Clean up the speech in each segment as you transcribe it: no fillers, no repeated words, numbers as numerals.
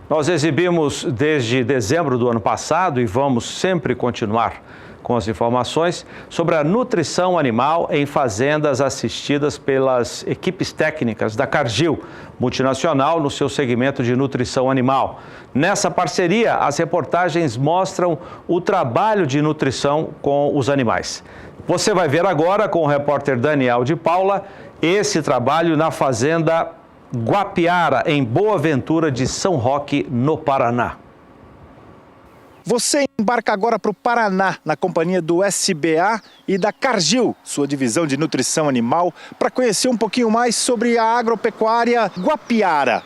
Nós exibimos desde dezembro do ano passado e vamos sempre continuar com as informações sobre a nutrição animal em fazendas assistidas pelas equipes técnicas da Cargill, multinacional no seu segmento de nutrição animal. Nessa parceria, as reportagens mostram o trabalho de nutrição com os animais. Você vai ver agora com o repórter Daniel de Paula esse trabalho na fazenda Guapiara, em Boa Ventura de São Roque, no Paraná. Você embarca agora para o Paraná, na companhia do SBA e da Cargill, sua divisão de nutrição animal, para conhecer um pouquinho mais sobre a agropecuária Guapiara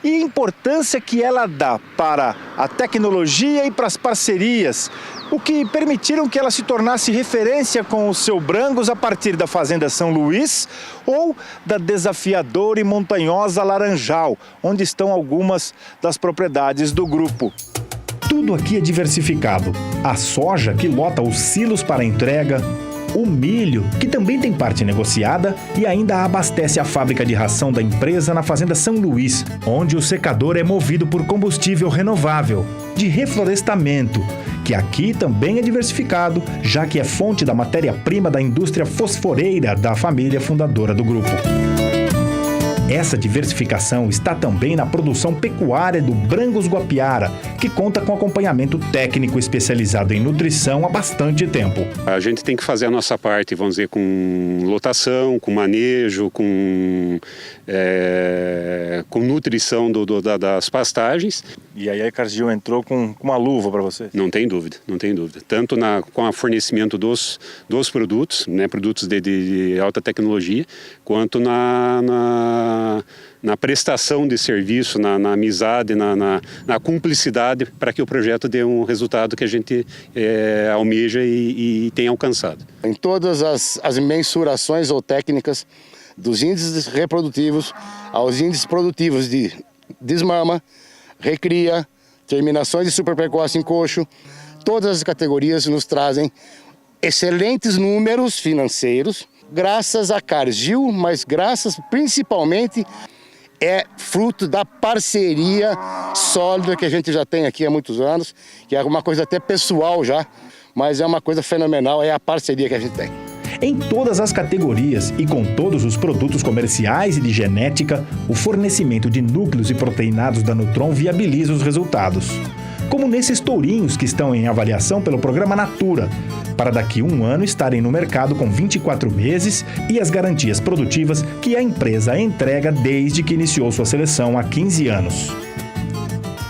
e a importância que ela dá para a tecnologia e para as parcerias, o que permitiram que ela se tornasse referência com o seu Brangos a partir da Fazenda São Luís ou da desafiadora e montanhosa Laranjal, onde estão algumas das propriedades do grupo. Tudo aqui é diversificado. A soja, que lota os silos para entrega, o milho, que também tem parte negociada e ainda abastece a fábrica de ração da empresa na Fazenda São Luís, onde o secador é movido por combustível renovável, de reflorestamento, que aqui também é diversificado, já que é fonte da matéria-prima da indústria fosforeira da família fundadora do grupo. Essa diversificação está também na produção pecuária do Brangos Guapiara, que conta com acompanhamento técnico especializado em nutrição há bastante tempo. A gente tem que fazer a nossa parte, vamos dizer, com lotação, com manejo, com nutrição das pastagens. E aí a Cargill entrou com uma luva para você? Não tem dúvida, não tem dúvida. Tanto com o fornecimento dos produtos, né, produtos de alta tecnologia, quanto na prestação de serviço, na amizade, na cumplicidade para que o projeto dê um resultado que a gente almeja e tem alcançado. Em todas as mensurações ou técnicas, dos índices reprodutivos aos índices produtivos de desmama, recria, terminações de superprecoce em coxo, todas as categorias nos trazem excelentes números financeiros, graças à Cargill, mas graças principalmente é fruto da parceria sólida que a gente já tem aqui há muitos anos, que é uma coisa até pessoal já, mas é uma coisa fenomenal, é a parceria que a gente tem. Em todas as categorias e com todos os produtos comerciais e de genética, o fornecimento de núcleos e proteinados da Nutron viabiliza os resultados. Como nesses tourinhos que estão em avaliação pelo programa Natura, para daqui a um ano estarem no mercado com 24 meses e as garantias produtivas que a empresa entrega desde que iniciou sua seleção há 15 anos.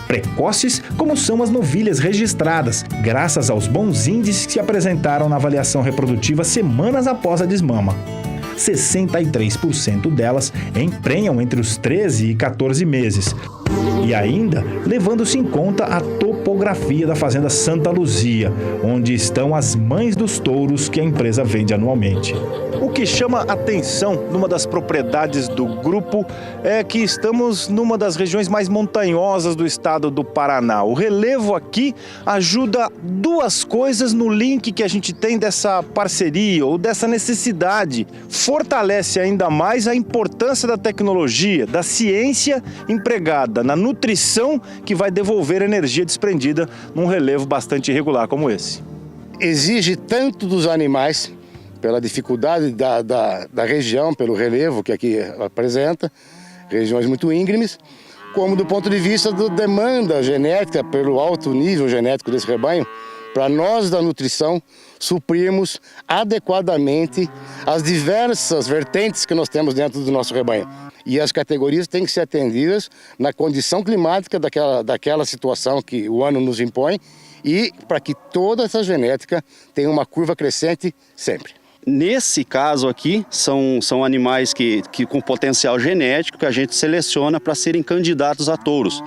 Precoces como são as novilhas registradas, graças aos bons índices que se apresentaram na avaliação reprodutiva semanas após a desmama. 63% delas emprenham entre os 13 e 14 meses. E ainda, levando-se em conta a topografia da Fazenda Santa Luzia, onde estão as mães dos touros que a empresa vende anualmente. O que chama atenção numa das propriedades do grupo é que estamos numa das regiões mais montanhosas do estado do Paraná. O relevo aqui ajuda duas coisas no link que a gente tem dessa parceria ou dessa necessidade. Fortalece ainda mais a importância da tecnologia, da ciência empregada na nutrição que vai devolver energia desprendida num relevo bastante irregular como esse. Exige tanto dos animais, pela dificuldade da região, pelo relevo que aqui apresenta, regiões muito íngremes, como do ponto de vista da demanda genética, pelo alto nível genético desse rebanho, para nós da nutrição suprirmos adequadamente as diversas vertentes que nós temos dentro do nosso rebanho. E as categorias têm que ser atendidas na condição climática daquela situação que o ano nos impõe e para que toda essa genética tenha uma curva crescente sempre. Nesse caso aqui, são animais que com potencial genético que a gente seleciona para serem candidatos a touros.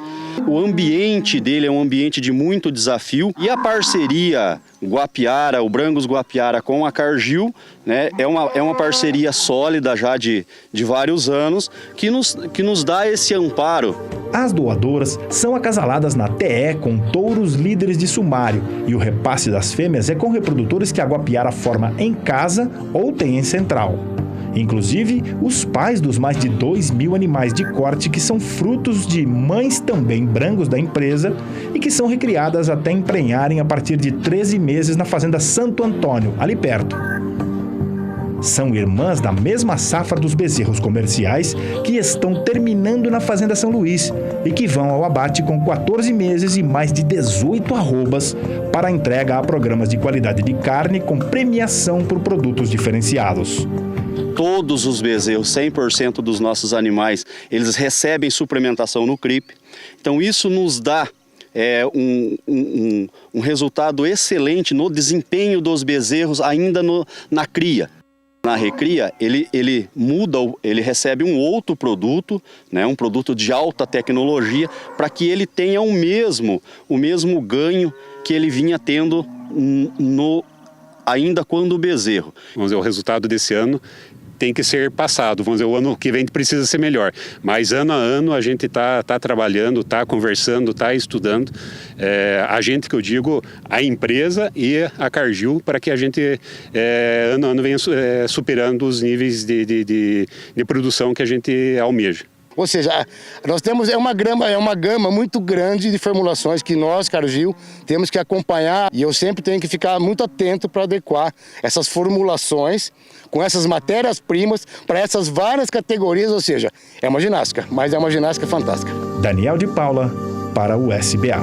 O ambiente dele é um ambiente de muito desafio e a parceria Guapiara, o Brangos Guapiara com a Cargill, né, é uma parceria sólida já de vários anos que nos dá esse amparo. As doadoras são acasaladas na TE com touros líderes de sumário e o repasse das fêmeas é com reprodutores que a Guapiara forma em casa ou tem em central. inclusive os pais dos mais de 2.000 animais de corte que são frutos de mães também brangos da empresa e que são recriadas até emprenharem a partir de 13 meses na fazenda Santo Antônio, ali perto. São irmãs da mesma safra dos bezerros comerciais que estão terminando na fazenda São Luís e que vão ao abate com 14 meses e mais de 18 arrobas para entrega a programas de qualidade de carne com premiação por produtos diferenciados. Todos os bezerros, 100% dos nossos animais, eles recebem suplementação no CRIP. Então isso nos dá um resultado excelente no desempenho dos bezerros ainda na cria. Na recria, ele muda, ele recebe um outro produto, né, um produto de alta tecnologia, para que ele tenha o mesmo ganho que ele vinha tendo ainda quando o bezerro. Vamos dizer, o resultado desse ano tem que ser passado, vamos dizer, o ano que vem precisa ser melhor, mas ano a ano a gente está trabalhando, está conversando, está estudando, a gente que eu digo, a empresa e a Cargill, para que a gente ano a ano venha superando os níveis de produção que a gente almeja. Ou seja, nós temos uma gama muito grande de formulações que nós, Cargill, temos que acompanhar, e eu sempre tenho que ficar muito atento para adequar essas formulações com essas matérias-primas para essas várias categorias, ou seja, é uma ginástica, mas é uma ginástica fantástica. Daniel de Paula, para o SBA.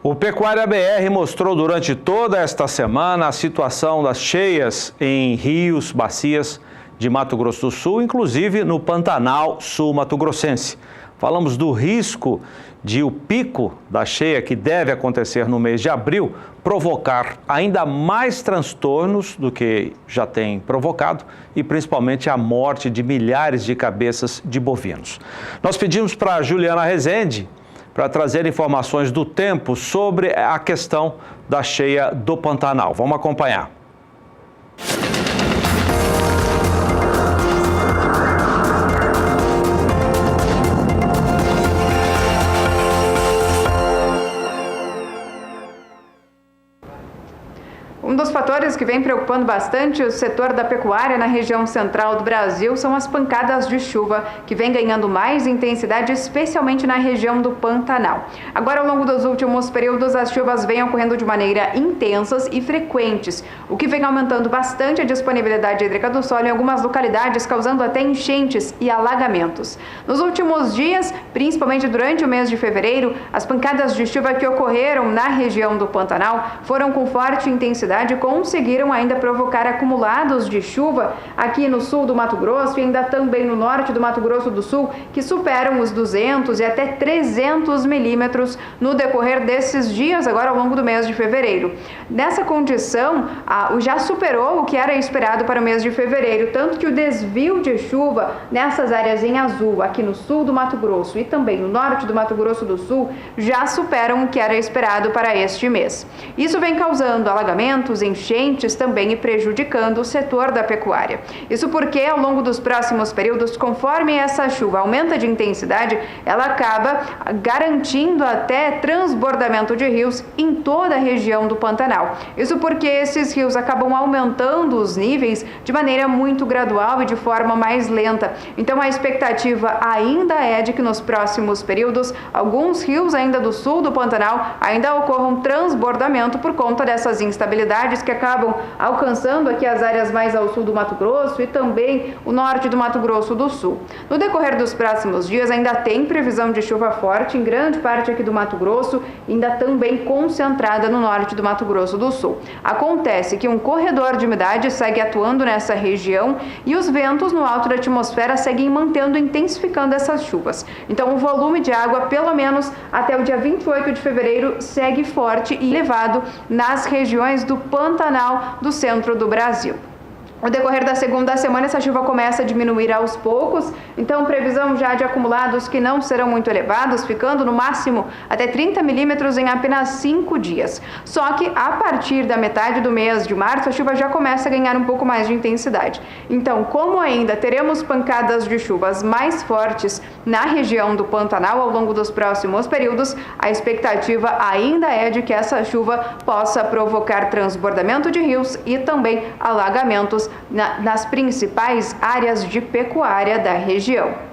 O Pecuária BR mostrou durante toda esta semana a situação das cheias em rios, bacias de Mato Grosso do Sul, inclusive no Pantanal sul-mato-grossense. Falamos do risco de o pico da cheia, que deve acontecer no mês de abril, provocar ainda mais transtornos do que já tem provocado e principalmente a morte de milhares de cabeças de bovinos. Nós pedimos para a Juliana Rezende para trazer informações do tempo sobre a questão da cheia do Pantanal. Vamos acompanhar. Um dos fatores que vem preocupando bastante o setor da pecuária na região central do Brasil são as pancadas de chuva, que vem ganhando mais intensidade, especialmente na região do Pantanal. Agora, ao longo dos últimos períodos, as chuvas vêm ocorrendo de maneira intensas e frequentes, o que vem aumentando bastante a disponibilidade hídrica do solo em algumas localidades, causando até enchentes e alagamentos. Nos últimos dias, principalmente durante o mês de fevereiro, as pancadas de chuva que ocorreram na região do Pantanal foram com forte intensidade e conseguiram ainda provocar acumulados de chuva aqui no sul do Mato Grosso e ainda também no norte do Mato Grosso do Sul, que superam os 200 e até 300 milímetros no decorrer desses dias, agora ao longo do mês de fevereiro. Nessa condição, já superou o que era esperado para o mês de fevereiro, tanto que o desvio de chuva nessas áreas em azul, aqui no sul do Mato Grosso e também no norte do Mato Grosso do Sul, já superam o que era esperado para este mês. Isso vem causando alagamentos, enchentes também e prejudicando o setor da pecuária. Isso porque, ao longo dos próximos períodos, conforme essa chuva aumenta de intensidade, ela acaba garantindo até transbordamento de rios em toda a região do Pantanal. Isso porque esses rios acabam aumentando os níveis de maneira muito gradual e de forma mais lenta. Então, a expectativa ainda é de que nos próximos períodos, alguns rios ainda do sul do Pantanal ainda ocorram transbordamento por conta dessas instabilidades que acabam alcançando aqui as áreas mais ao sul do Mato Grosso e também o norte do Mato Grosso do Sul. No decorrer dos próximos dias ainda tem previsão de chuva forte em grande parte aqui do Mato Grosso, ainda também concentrada no norte do Mato Grosso do Sul. Acontece que um corredor de umidade segue atuando nessa região e os ventos no alto da atmosfera seguem mantendo e intensificando essas chuvas. Então o volume de água, pelo menos até o dia 28 de fevereiro, segue forte e elevado nas regiões do Pantanal do centro do Brasil. No decorrer da segunda semana, essa chuva começa a diminuir aos poucos, então previsão já de acumulados que não serão muito elevados, ficando no máximo até 30 milímetros em apenas 5 dias. Só que a partir da metade do mês de março, a chuva já começa a ganhar um pouco mais de intensidade. Então, como ainda teremos pancadas de chuvas mais fortes na região do Pantanal ao longo dos próximos períodos, a expectativa ainda é de que essa chuva possa provocar transbordamento de rios e também alagamentos nas principais áreas de pecuária da região.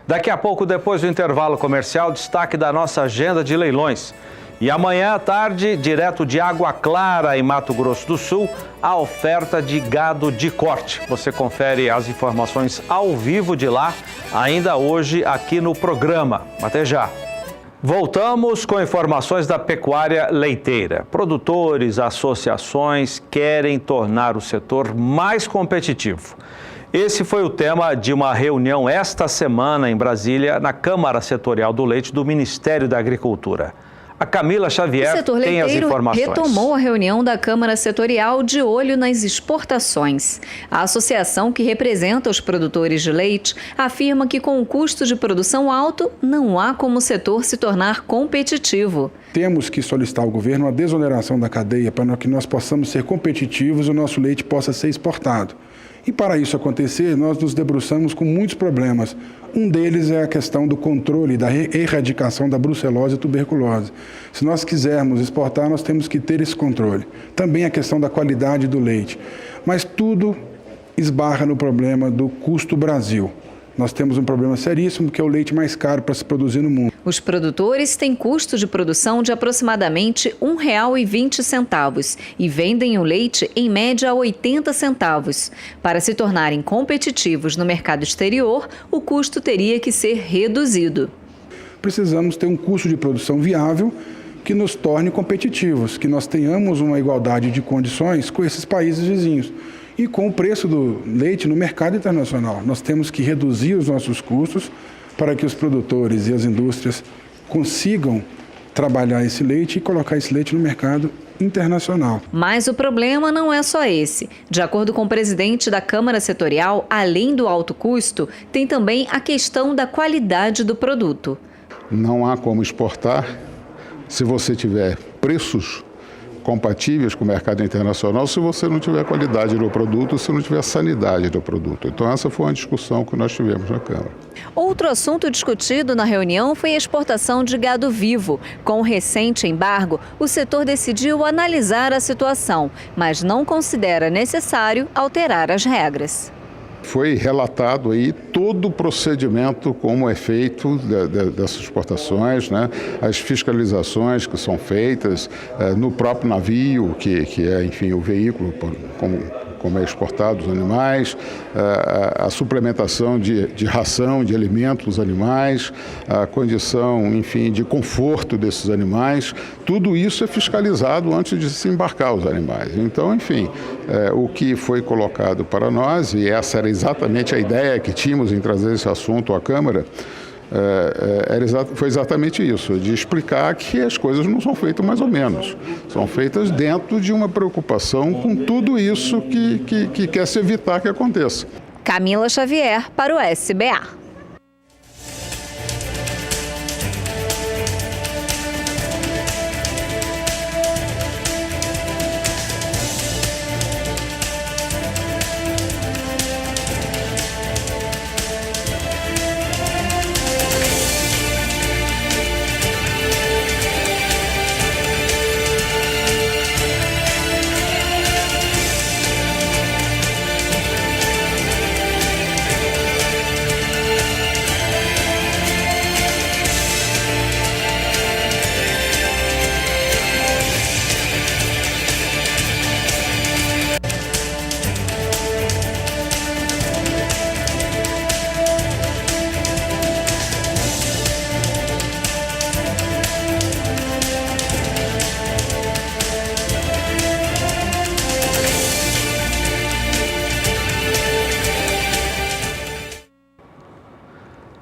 Daqui a pouco, depois do intervalo comercial, destaque da nossa agenda de leilões. E amanhã à tarde, direto de Água Clara, em Mato Grosso do Sul, a oferta de gado de corte. Você confere as informações ao vivo de lá, ainda hoje aqui no programa. Até já! Voltamos com informações da pecuária leiteira. Produtores, associações querem tornar o setor mais competitivo. Esse foi o tema de uma reunião esta semana em Brasília, na Câmara Setorial do Leite do Ministério da Agricultura. A Camila Xavier tem as informações. O setor leiteiro retomou a reunião da Câmara Setorial de olho nas exportações. A associação que representa os produtores de leite afirma que com o custo de produção alto, não há como o setor se tornar competitivo. Temos que solicitar ao governo a desoneração da cadeia para que nós possamos ser competitivos e o nosso leite possa ser exportado. E para isso acontecer, nós nos debruçamos com muitos problemas. Um deles é a questão do controle, da erradicação da brucelose e tuberculose. Se nós quisermos exportar, nós temos que ter esse controle. Também a questão da qualidade do leite. Mas tudo esbarra no problema do custo Brasil. Nós temos um problema seríssimo, que é o leite mais caro para se produzir no mundo. Os produtores têm custo de produção de aproximadamente R$ 1,20 e vendem o leite em média a 80 centavos. Para se tornarem competitivos no mercado exterior, o custo teria que ser reduzido. Precisamos ter um custo de produção viável que nos torne competitivos, que nós tenhamos uma igualdade de condições com esses países vizinhos. E com o preço do leite no mercado internacional, nós temos que reduzir os nossos custos para que os produtores e as indústrias consigam trabalhar esse leite e colocar esse leite no mercado internacional. Mas o problema não é só esse. De acordo com o presidente da Câmara Setorial, além do alto custo, tem também a questão da qualidade do produto. Não há como exportar se você tiver preços compatíveis com o mercado internacional, se você não tiver qualidade do produto, se não tiver sanidade do produto. Então essa foi uma discussão que nós tivemos na Câmara. Outro assunto discutido na reunião foi a exportação de gado vivo. Com o recente embargo, o setor decidiu analisar a situação, mas não considera necessário alterar as regras. Foi relatado aí todo o procedimento, como é feito dessas exportações, né? As fiscalizações que são feitas no próprio navio, que é, enfim, o veículo como é exportado os animais, a suplementação de ração, de alimentos dos animais, a condição, enfim, de conforto desses animais, tudo isso é fiscalizado antes de se embarcar os animais. Então, enfim, o que foi colocado para nós, e essa era exatamente a ideia que tínhamos em trazer esse assunto à Câmara, foi exatamente isso, de explicar que as coisas não são feitas mais ou menos, são feitas dentro de uma preocupação com tudo isso que quer se evitar que aconteça. Camila Xavier para o SBA.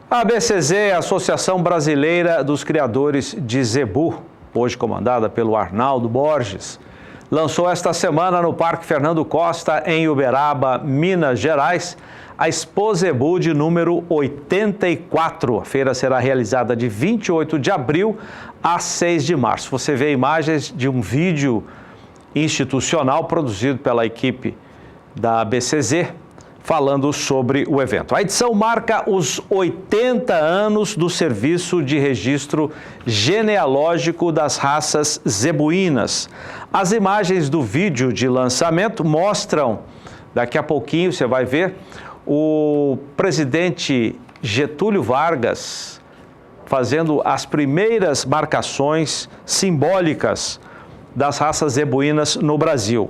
A ABCZ, Associação Brasileira dos Criadores de Zebu, hoje comandada pelo Arnaldo Borges, lançou esta semana no Parque Fernando Costa, em Uberaba, Minas Gerais, a Expo Zebu de número 84. A feira será realizada de 28 de abril a 6 de março. Você vê imagens de um vídeo institucional produzido pela equipe da ABCZ, falando sobre o evento. A edição marca os 80 anos do Serviço de Registro Genealógico das Raças Zebuínas. As imagens do vídeo de lançamento mostram, daqui a pouquinho você vai ver, o presidente Getúlio Vargas fazendo as primeiras marcações simbólicas das raças zebuínas no Brasil.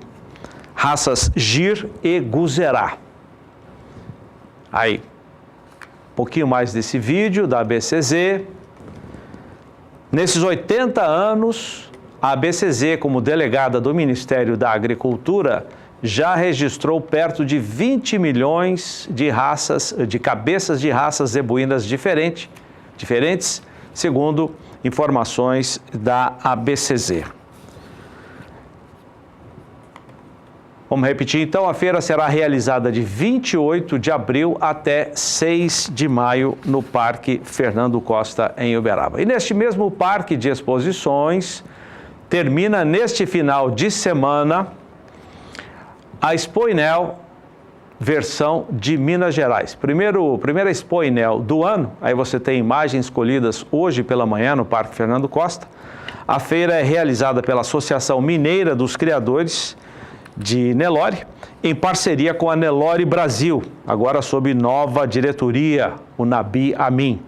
Raças Gir e Guzerá. Aí, um pouquinho mais desse vídeo da ABCZ. Nesses 80 anos, a ABCZ, como delegada do Ministério da Agricultura, já registrou perto de 20 milhões de cabeças de raças zebuínas diferentes, segundo informações da ABCZ. Vamos repetir então, a feira será realizada de 28 de abril até 6 de maio no Parque Fernando Costa, em Uberaba. E neste mesmo parque de exposições, termina neste final de semana a Expo Inel versão de Minas Gerais. Primeira Expo Inel do ano, aí você tem imagens escolhidas hoje pela manhã no Parque Fernando Costa. A feira é realizada pela Associação Mineira dos Criadores de Nelore, em parceria com a Nelore Brasil, agora sob nova diretoria, o Nabi Amin.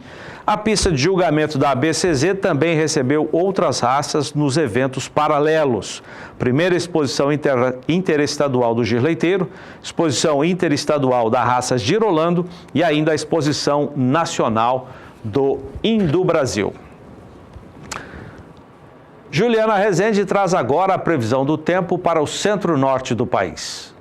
A pista de julgamento da ABCZ também recebeu outras raças nos eventos paralelos. Primeira exposição interestadual do Gir Leiteiro, exposição interestadual da raça Girolando e ainda a exposição nacional do Indo Brasil. Juliana Rezende traz agora a previsão do tempo para o centro-norte do país.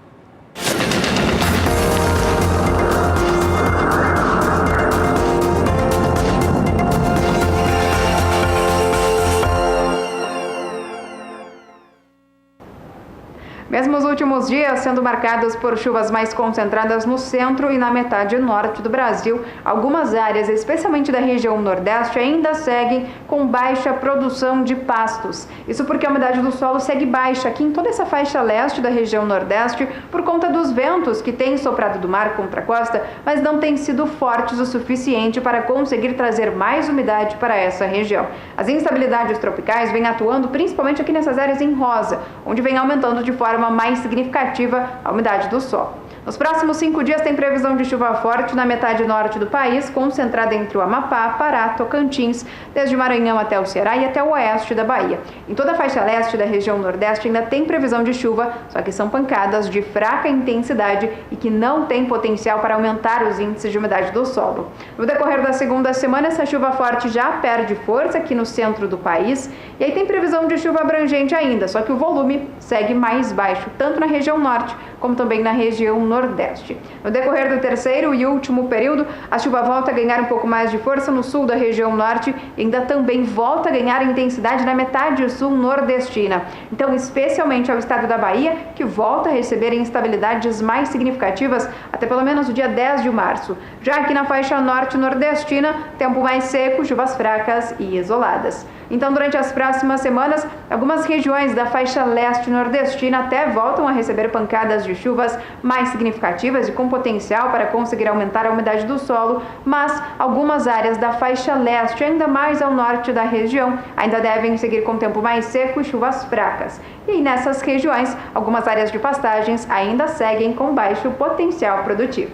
Mesmo os últimos dias sendo marcados por chuvas mais concentradas no centro e na metade norte do Brasil, algumas áreas, especialmente da região nordeste, ainda seguem com baixa produção de pastos. Isso porque a umidade do solo segue baixa aqui em toda essa faixa leste da região nordeste por conta dos ventos que têm soprado do mar contra a costa, mas não têm sido fortes o suficiente para conseguir trazer mais umidade para essa região. As instabilidades tropicais vêm atuando principalmente aqui nessas áreas em rosa, onde vem aumentando de forma mais significativa a umidade do solo. Nos próximos 5 dias tem previsão de chuva forte na metade norte do país, concentrada entre o Amapá, Pará, Tocantins, desde Maranhão até o Ceará e até o oeste da Bahia. Em toda a faixa leste da região nordeste ainda tem previsão de chuva, só que são pancadas de fraca intensidade e que não tem potencial para aumentar os índices de umidade do solo. No decorrer da segunda semana, essa chuva forte já perde força aqui no centro do país e aí tem previsão de chuva abrangente ainda, só que o volume segue mais baixo, tanto na região norte como também na região Nordeste. No decorrer do terceiro e último período, a chuva volta a ganhar um pouco mais de força no sul da região Norte e ainda também volta a ganhar intensidade na metade sul nordestina. Então, especialmente ao estado da Bahia, que volta a receber instabilidades mais significativas até pelo menos o dia 10 de março. Já aqui na faixa norte nordestina, tempo mais seco, chuvas fracas e isoladas. Então, durante as próximas semanas, algumas regiões da faixa leste nordestina até voltam a receber pancadas de chuvas mais significativas e com potencial para conseguir aumentar a umidade do solo, mas algumas áreas da faixa leste, ainda mais ao norte da região, ainda devem seguir com tempo mais seco e chuvas fracas. E nessas regiões, algumas áreas de pastagens ainda seguem com baixo potencial produtivo.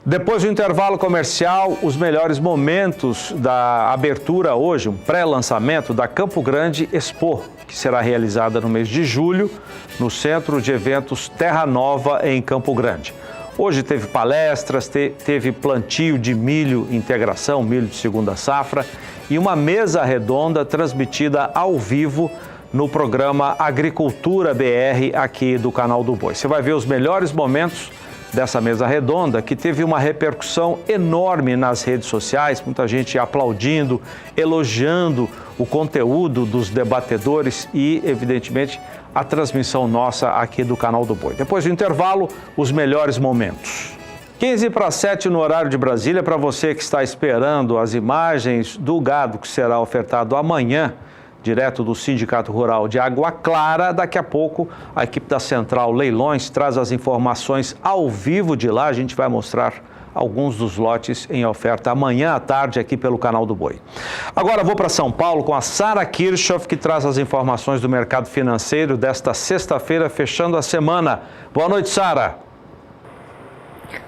Depois do intervalo comercial, os melhores momentos da abertura hoje, um pré-lançamento da Campo Grande Expo, que será realizada no mês de julho, no Centro de Eventos Terra Nova, em Campo Grande. Hoje teve palestras, teve plantio de milho integração, milho de segunda safra, e uma mesa redonda transmitida ao vivo no programa Agricultura BR aqui do Canal do Boi. Você vai ver os melhores momentos dessa mesa redonda, que teve uma repercussão enorme nas redes sociais, muita gente aplaudindo, elogiando o conteúdo dos debatedores e, evidentemente, a transmissão nossa aqui do Canal do Boi. Depois do intervalo, os melhores momentos. 6:45 no horário de Brasília, para você que está esperando as imagens do gado que será ofertado amanhã, direto do Sindicato Rural de Água Clara. Daqui a pouco, a equipe da Central Leilões traz as informações ao vivo de lá. A gente vai mostrar alguns dos lotes em oferta amanhã à tarde aqui pelo Canal do Boi. Agora vou para São Paulo com a Sara Kirchhoff, que traz as informações do mercado financeiro desta sexta-feira, fechando a semana. Boa noite, Sara.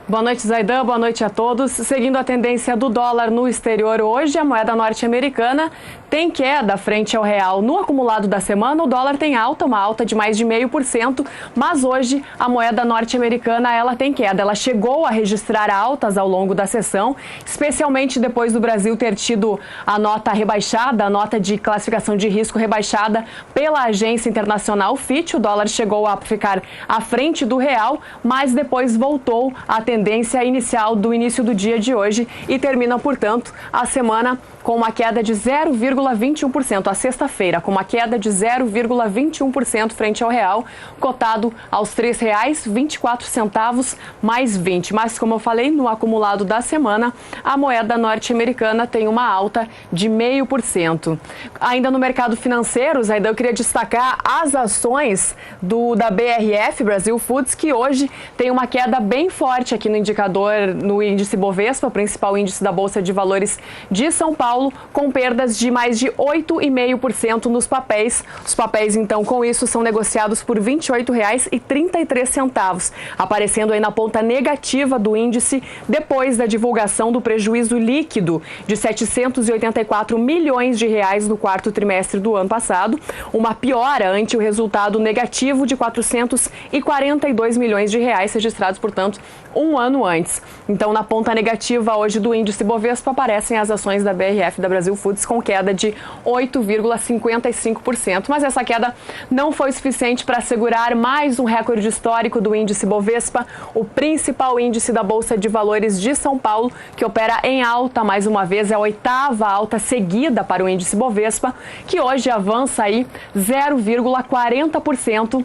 Boa noite, Zaidan. Boa noite a todos. Seguindo a tendência do dólar no exterior hoje, a moeda norte-americana tem queda frente ao real. No acumulado da semana, o dólar tem alta, uma alta de mais de 0,5%, mas hoje a moeda norte-americana ela tem queda. Ela chegou a registrar altas ao longo da sessão, especialmente depois do Brasil ter tido a nota rebaixada, a nota de classificação de risco rebaixada pela agência internacional Fitch. O dólar chegou a ficar à frente do real, mas depois voltou à tendência inicial do início do dia de hoje e termina, portanto, a semana com uma queda de 0,21%, a sexta-feira com uma queda de 0,21% frente ao real, cotado aos R$ 3,24 mais 20. Mas, como eu falei, no acumulado da semana, a moeda norte-americana tem uma alta de 0,5%. Ainda no mercado financeiro, Zaidan, eu queria destacar as ações da BRF, Brasil Foods, que hoje tem uma queda bem forte aqui no indicador, no índice Bovespa, principal índice da Bolsa de Valores de São Paulo, com perdas de mais de 8,5% nos papéis. Os papéis, então, com isso, são negociados por R$ 28,33, aparecendo aí na ponta negativa do índice depois da divulgação do prejuízo líquido de R$ 784 milhões no quarto trimestre do ano passado, uma piora ante o resultado negativo de R$ 442 milhões registrados, portanto, um ano antes. Então, na ponta negativa hoje do índice Bovespa aparecem as ações da BRF, da Brasil Foods, com queda de 8,55%. Mas essa queda não foi suficiente para assegurar mais um recorde histórico do índice Bovespa, o principal índice da Bolsa de Valores de São Paulo, que opera em alta mais uma vez, é a 8ª alta seguida para o índice Bovespa, que hoje avança aí 0,40%.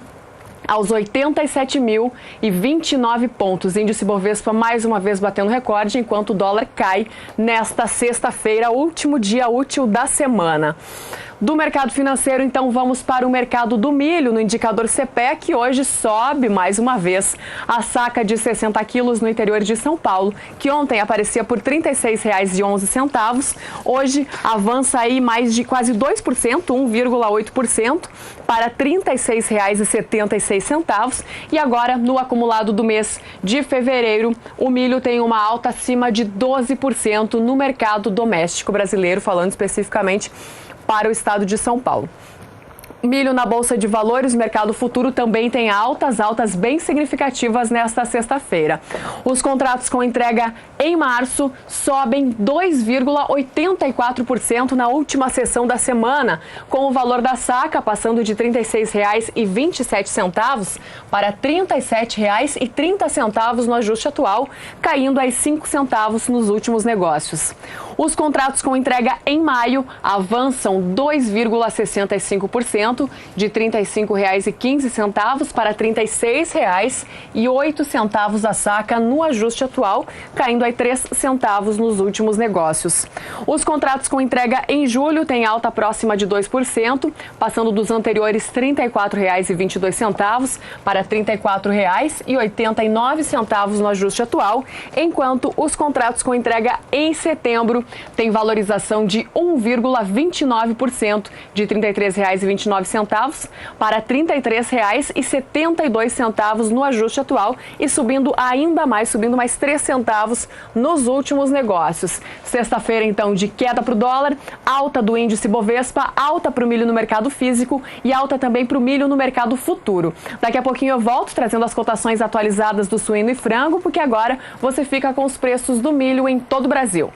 aos 87.029 pontos. Índice Bovespa mais uma vez batendo recorde, enquanto o dólar cai nesta sexta-feira, último dia útil da semana. Do mercado financeiro, então, vamos para o mercado do milho, no indicador CPE, que hoje sobe mais uma vez. A saca de 60 quilos no interior de São Paulo, que ontem aparecia por R$ 36,11, hoje avança aí mais de quase 2%, 1,8%, para R$ 36,76. E agora, no acumulado do mês de fevereiro, o milho tem uma alta acima de 12% no mercado doméstico brasileiro, falando especificamente para o estado de São Paulo. Milho na Bolsa de Valores, o mercado futuro também tem altas bem significativas nesta sexta-feira. Os contratos com entrega em março sobem 2,84% na última sessão da semana, com o valor da saca passando de R$ 36,27 para R$ 37,30 no ajuste atual, caindo aí 5 centavos nos últimos negócios. Os contratos com entrega em maio avançam 2,65%, de R$ 35,15 para R$ 36,08 a saca no ajuste atual, caindo aí 3 centavos nos últimos negócios. Os contratos com entrega em julho têm alta próxima de 2%, passando dos anteriores R$ 34,22 para R$ 34,89 no ajuste atual, enquanto os contratos com entrega em setembro têm valorização de 1,29%, de R$ 33,29 para R$ 33,72 no ajuste atual e subindo mais 3 centavos nos últimos negócios. Sexta-feira, então, de queda para o dólar, alta do índice Bovespa, alta para o milho no mercado físico e alta também para o milho no mercado futuro. Daqui a pouquinho eu volto trazendo as cotações atualizadas do suíno e frango, porque agora você fica com os preços do milho em todo o Brasil.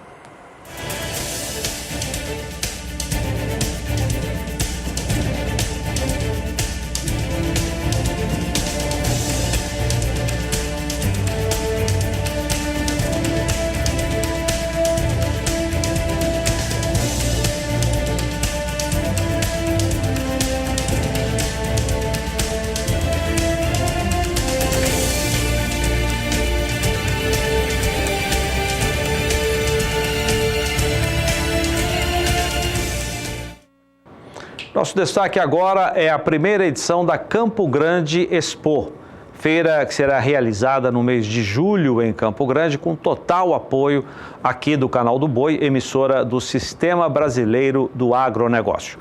Nosso destaque agora é a primeira edição da Campo Grande Expo, feira que será realizada no mês de julho em Campo Grande, com total apoio aqui do Canal do Boi, emissora do Sistema Brasileiro do Agronegócio.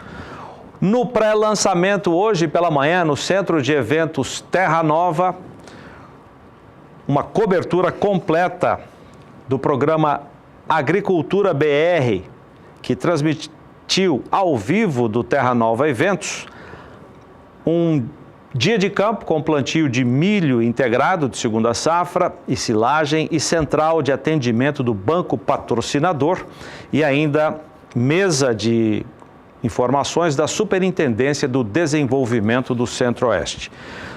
No pré-lançamento, hoje pela manhã, no Centro de Eventos Terra Nova, uma cobertura completa do programa Agricultura BR, que transmitiu ao vivo do Terra Nova Eventos, um dia de campo com plantio de milho integrado de segunda safra e silagem e central de atendimento do Banco Patrocinador e ainda mesa de informações da Superintendência do Desenvolvimento do Centro-Oeste.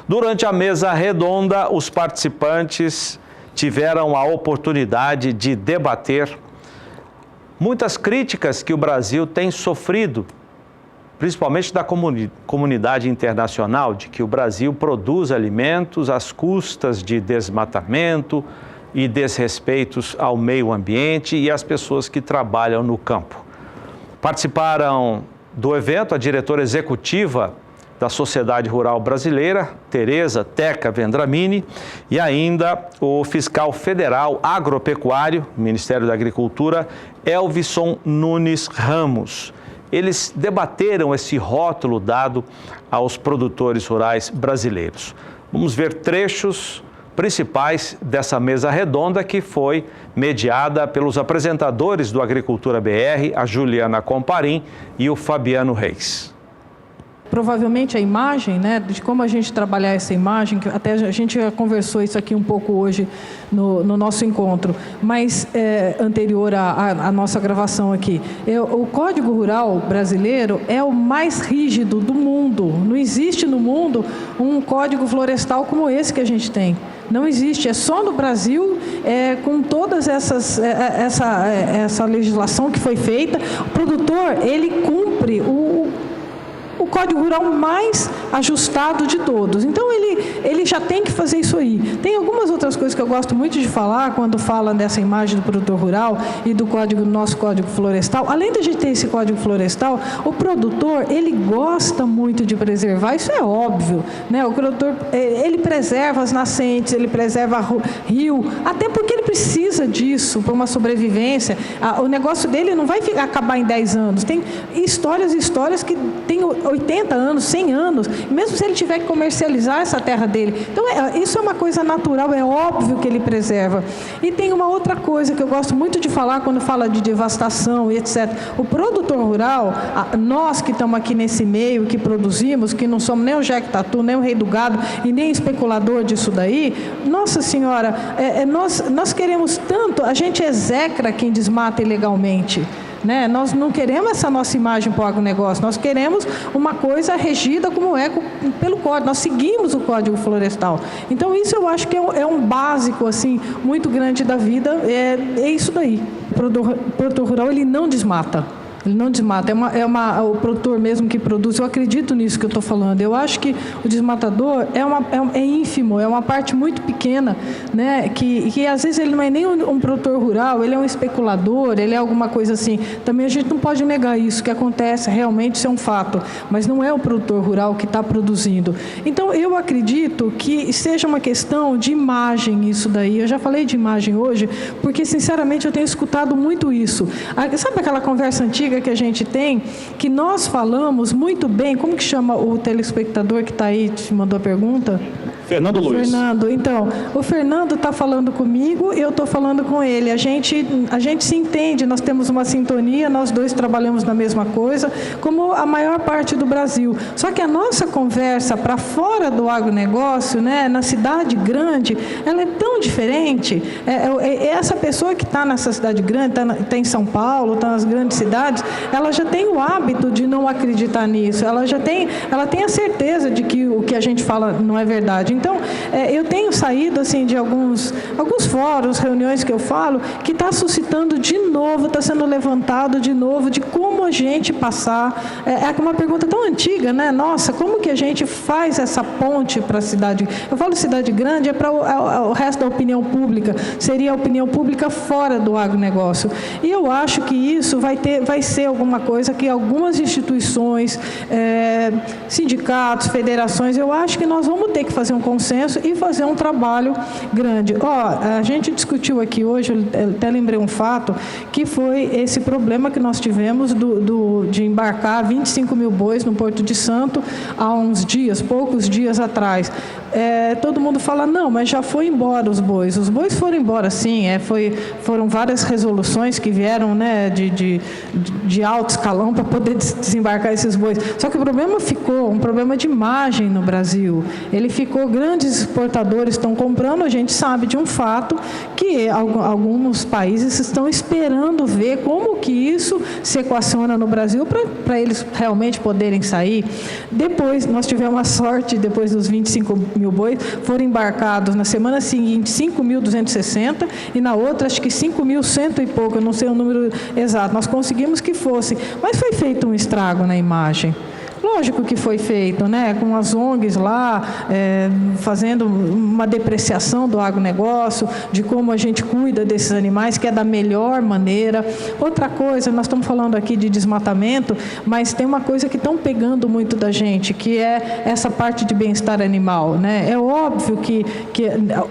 Durante a mesa redonda, os participantes tiveram a oportunidade de debater muitas críticas que o Brasil tem sofrido, principalmente da comunidade internacional, de que o Brasil produz alimentos às custas de desmatamento e desrespeitos ao meio ambiente e às pessoas que trabalham no campo. Participaram do evento a diretora executiva da Sociedade Rural Brasileira, Tereza Teca Vendramini, e ainda o fiscal federal agropecuário, Ministério da Agricultura, Elvisson Nunes Ramos. Eles debateram esse rótulo dado aos produtores rurais brasileiros. Vamos ver trechos principais dessa mesa redonda que foi mediada pelos apresentadores do Agricultura BR, a Juliana Comparim e o Fabiano Reis. Provavelmente a imagem, né, de como a gente trabalhar essa imagem, que até a gente já conversou isso aqui um pouco hoje no nosso encontro, mas anterior à nossa gravação aqui. O Código Rural brasileiro é o mais rígido do mundo. Não existe no mundo um código florestal como esse que a gente tem. Não existe, é só no Brasil, com todas essa legislação que foi feita, o produtor, ele cumpre o Código Rural mais ajustado de todos. Então, ele já tem que fazer isso aí. Tem algumas outras coisas que eu gosto muito de falar, quando fala dessa imagem do produtor rural e do nosso Código Florestal. Além de a gente ter esse Código Florestal, o produtor, ele gosta muito de preservar, isso é óbvio, né? O produtor, ele preserva as nascentes, ele preserva rio, até porque ele precisa disso para uma sobrevivência. O negócio dele não vai acabar em 10 anos. Tem histórias que têm 80 anos, 100 anos, mesmo se ele tiver que comercializar essa terra dele. Então, isso é uma coisa natural, é óbvio que ele preserva. E tem uma outra coisa que eu gosto muito de falar quando fala de devastação e etc. O produtor rural, nós que estamos aqui nesse meio, que produzimos, que não somos nem o Jeque Tatu, nem o rei do gado e nem especulador disso daí, nossa senhora, nós queremos tanto, a gente execra quem desmata ilegalmente. Né? Nós não queremos essa nossa imagem para o agronegócio, nós queremos uma coisa regida como é pelo Código, nós seguimos o Código Florestal. Então isso eu acho que é um básico assim, muito grande da vida, é isso daí. O produtor rural ele não desmata. Ele não desmata, o produtor mesmo que produz, eu acredito nisso que eu estou falando. Eu acho que o desmatador é ínfimo, é uma parte muito pequena, né? Que às vezes ele não é nem um produtor rural, ele é um especulador, ele é alguma coisa assim. Também a gente não pode negar isso, que acontece, realmente isso é um fato, mas não é o produtor rural que está produzindo. Então eu acredito que seja uma questão de imagem isso daí. Eu já falei de imagem hoje, porque sinceramente eu tenho escutado muito isso. Sabe aquela conversa antiga que a gente tem, que nós falamos muito bem, como que chama o telespectador que está aí, te mandou a pergunta? Fernando Luiz. Fernando, então, o Fernando está falando comigo, eu estou falando com ele, a gente se entende, nós temos uma sintonia, nós dois trabalhamos na mesma coisa, como a maior parte do Brasil. Só que a nossa conversa para fora do agronegócio, né, na cidade grande, ela é tão diferente. Essa pessoa que está nessa cidade grande, está em São Paulo, está nas grandes cidades, ela já tem o hábito de não acreditar nisso, ela tem a certeza de que o que a gente fala não é verdade. Então, eu tenho saído assim, de alguns fóruns, reuniões que eu falo, que está suscitando de novo, está sendo levantado de novo, de como a gente passar. É uma pergunta tão antiga, né? Nossa, como que a gente faz essa ponte para a cidade? Eu falo cidade grande, é para o resto da opinião pública, seria a opinião pública fora do agronegócio. E eu acho que isso vai ser alguma coisa que algumas instituições, sindicatos, federações, eu acho que nós vamos ter que fazer um consenso e fazer um trabalho grande. A gente discutiu aqui hoje, eu até lembrei um fato, que foi esse problema que nós tivemos de embarcar 25 mil bois no Porto de Santo há uns dias, poucos dias atrás. Todo mundo fala, não, mas já foi embora os bois. Os bois foram embora, sim, foram várias resoluções que vieram, né, de alto escalão para poder desembarcar esses bois. Só que o problema ficou um problema de imagem no Brasil. Ele ficou, grandes exportadores estão comprando, a gente sabe de um fato que alguns países estão esperando ver como que isso se equaciona no Brasil para eles realmente poderem sair. Depois, nós tivemos a sorte, depois dos 25 mil bois, foram embarcados na semana seguinte 5.260 e na outra acho que 5.100 e pouco, eu não sei o número exato, nós conseguimos que fosse, mas foi feito um estrago na imagem. Lógico que foi feito, né, com as ONGs lá, fazendo uma depreciação do agronegócio, de como a gente cuida desses animais, que é da melhor maneira. Outra coisa, nós estamos falando aqui de desmatamento, mas tem uma coisa que estão pegando muito da gente, que é essa parte de bem-estar animal, né? É óbvio que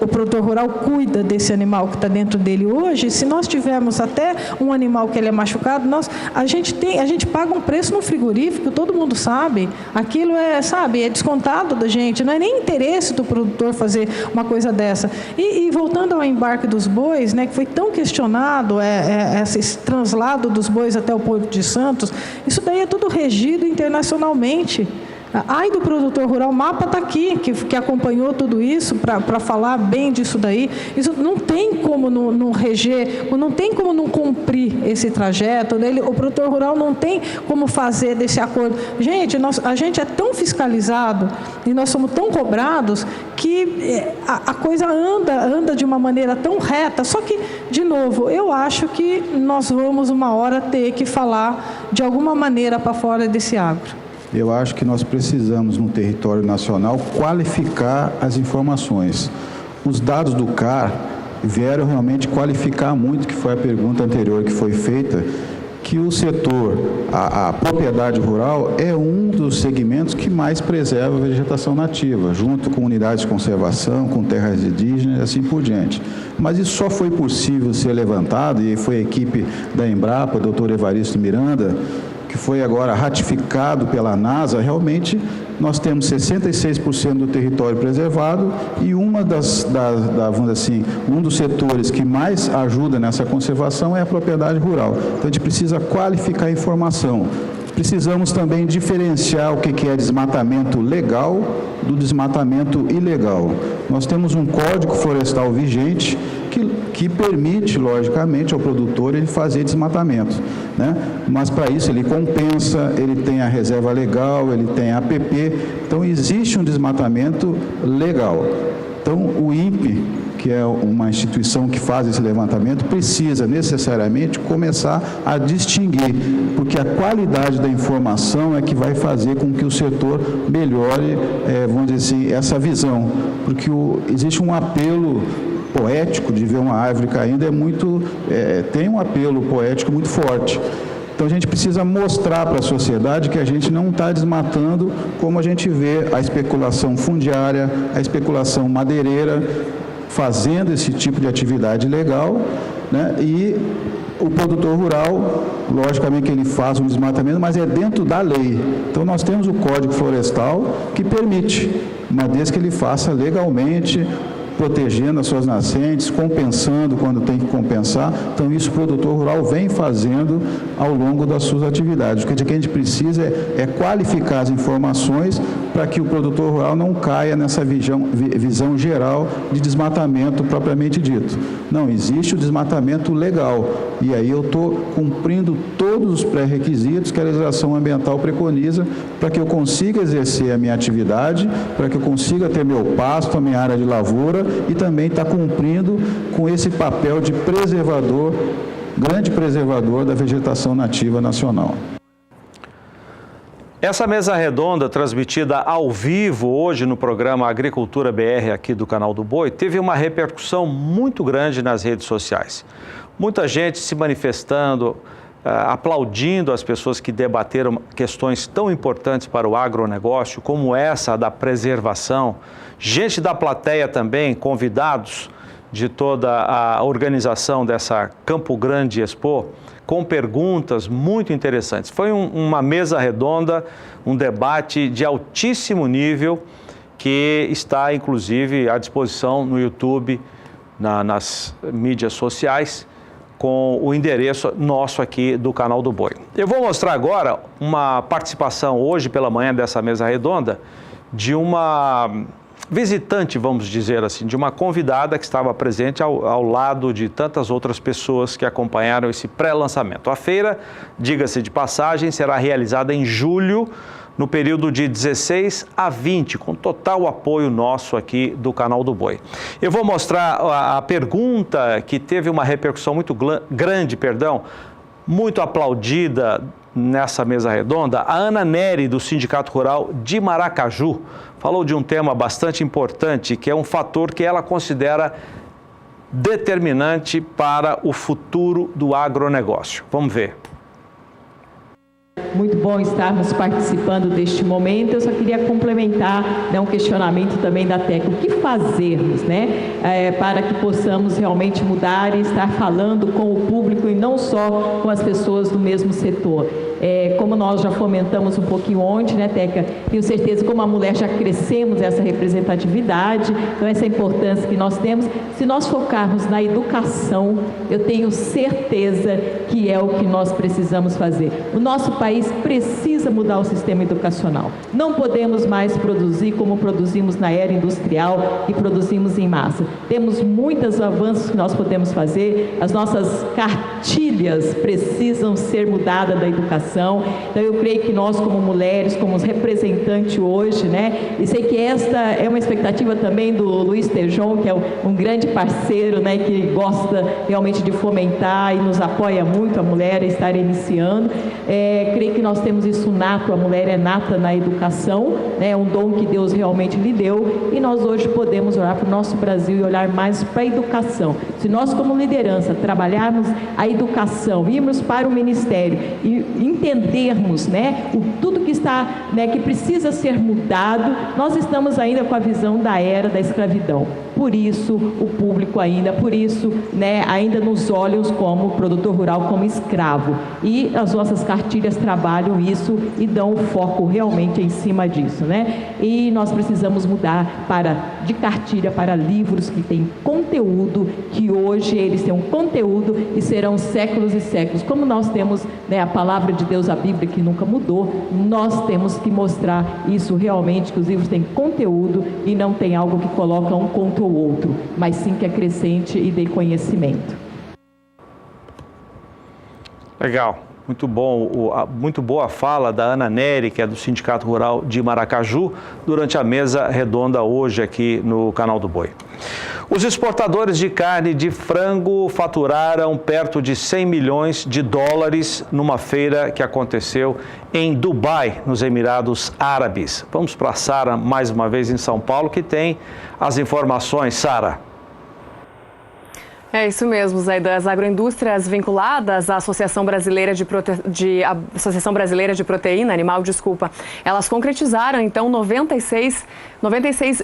o produtor rural cuida desse animal que está dentro dele. Hoje, se nós tivermos até um animal que ele é machucado, a gente paga um preço no frigorífico, todo mundo sabe, aquilo é descontado da gente, não é nem interesse do produtor fazer uma coisa dessa. E voltando ao embarque dos bois, né, que foi tão questionado, esse translado dos bois até o Porto de Santos, isso daí é tudo regido internacionalmente. Ai do produtor rural, o mapa está aqui, que acompanhou tudo isso para falar bem disso daí. Isso não tem como não reger, não tem como não cumprir esse trajeto. O produtor rural não tem como fazer desse acordo. Gente, a gente é tão fiscalizado e nós somos tão cobrados que a coisa anda de uma maneira tão reta. Só que, de novo, eu acho que nós vamos uma hora ter que falar de alguma maneira para fora desse agro. Eu acho que nós precisamos, no território nacional, qualificar as informações. Os dados do CAR vieram realmente qualificar muito, que foi a pergunta anterior que foi feita, que o setor, a propriedade rural, é um dos segmentos que mais preserva a vegetação nativa, junto com unidades de conservação, com terras indígenas e assim por diante. Mas isso só foi possível ser levantado, e foi a equipe da Embrapa, doutor Evaristo Miranda, que foi agora ratificado pela NASA, realmente nós temos 66% do território preservado e vamos dizer assim, um dos setores que mais ajuda nessa conservação é a propriedade rural. Então a gente precisa qualificar a informação. Precisamos também diferenciar o que é desmatamento legal do desmatamento ilegal. Nós temos um Código Florestal vigente que permite, logicamente, ao produtor ele fazer desmatamento, né? Mas para isso ele compensa, ele tem a reserva legal, ele tem a APP, então existe um desmatamento legal. Então o INPE, que é uma instituição que faz esse levantamento, precisa necessariamente começar a distinguir, porque a qualidade da informação é que vai fazer com que o setor melhore, vamos dizer assim, essa visão, porque existe um apelo poético de ver uma árvore caindo, tem um apelo poético muito forte. Então a gente precisa mostrar para a sociedade que a gente não está desmatando como a gente vê a especulação fundiária, a especulação madeireira, fazendo esse tipo de atividade ilegal, né? E o produtor rural, logicamente que ele faz um desmatamento, mas é dentro da lei. Então nós temos o Código Florestal que permite, uma vez que ele faça legalmente, protegendo as suas nascentes, compensando quando tem que compensar. Então isso o produtor rural vem fazendo ao longo das suas atividades. O que a gente precisa é qualificar as informações para que o produtor rural não caia nessa visão geral de desmatamento propriamente dito. Não, existe o desmatamento legal e aí eu estou cumprindo todos os pré-requisitos que a legislação ambiental preconiza para que eu consiga exercer a minha atividade, para que eu consiga ter meu pasto, a minha área de lavoura e também está cumprindo com esse papel de preservador, grande preservador da vegetação nativa nacional. Essa mesa redonda, transmitida ao vivo hoje no programa Agricultura BR aqui do Canal do Boi, teve uma repercussão muito grande nas redes sociais. Muita gente se manifestando, aplaudindo as pessoas que debateram questões tão importantes para o agronegócio, como essa da preservação. Gente da plateia também, convidados de toda a organização dessa Campo Grande Expo, com perguntas muito interessantes. Foi uma mesa redonda, um debate de altíssimo nível, que está, inclusive, à disposição no YouTube, nas mídias sociais, com o endereço nosso aqui do Canal do Boi. Eu vou mostrar agora uma participação hoje pela manhã dessa mesa redonda de uma visitante, vamos dizer assim, de uma convidada que estava presente ao lado de tantas outras pessoas que acompanharam esse pré-lançamento. A feira, diga-se de passagem, será realizada em julho, no período de 16 a 20, com total apoio nosso aqui do Canal do Boi. Eu vou mostrar a pergunta que teve uma repercussão muito grande, muito aplaudida nessa mesa redonda. A Ana Neri, do Sindicato Rural de Maracaju, falou de um tema bastante importante, que é um fator que ela considera determinante para o futuro do agronegócio. Vamos ver. Muito bom estarmos participando deste momento. Eu só queria complementar, um questionamento também da TEC. O que fazermos, para que possamos realmente mudar e estar falando com o público e não só com as pessoas do mesmo setor? Como nós já fomentamos um pouquinho ontem, Teca? Tenho certeza que como a mulher já crescemos essa representatividade, então essa importância que nós temos. Se nós focarmos na educação, eu tenho certeza que é o que nós precisamos fazer. O nosso país precisa mudar o sistema educacional. Não podemos mais produzir como produzimos na era industrial e produzimos em massa. Temos muitos avanços que nós podemos fazer, as nossas cartilhas precisam ser mudadas da educação. Então eu creio que nós como mulheres, como representantes hoje, e sei que esta é uma expectativa também do Luiz Tejon, que é um grande parceiro, que gosta realmente de fomentar e nos apoia muito a mulher a estar iniciando. Creio que nós temos isso nato, a mulher é nata na educação, é um dom que Deus realmente lhe deu, e nós hoje podemos olhar para o nosso Brasil e olhar mais para a educação. Se nós como liderança trabalharmos a educação, irmos para o ministério e entendermos, tudo que está, que precisa ser mudado, nós estamos ainda com a visão da era da escravidão. Por isso, o público ainda, ainda nos olhos como produtor rural, como escravo. E as nossas cartilhas trabalham trabalham isso e dão foco realmente em cima disso, né? E nós precisamos mudar de cartilha para livros que têm conteúdo, que hoje eles têm um conteúdo e serão séculos e séculos. Como nós temos, né, a palavra de Deus, a Bíblia, que nunca mudou, nós temos que mostrar isso realmente, que os livros têm conteúdo e não tem algo que coloca um contra o outro, mas sim que acrescente e dê conhecimento. Legal, muito bom, muito boa a fala da Ana Nery, que é do Sindicato Rural de Maracaju, durante a mesa redonda hoje aqui no Canal do Boi. Os exportadores de carne de frango faturaram perto de 100 milhões de dólares numa feira que aconteceu em Dubai, nos Emirados Árabes. Vamos para a Sara mais uma vez em São Paulo, que tem as informações. Sara. É isso mesmo, Zaidan. As agroindústrias vinculadas à Associação Brasileira de Proteína Animal, elas concretizaram, então, 96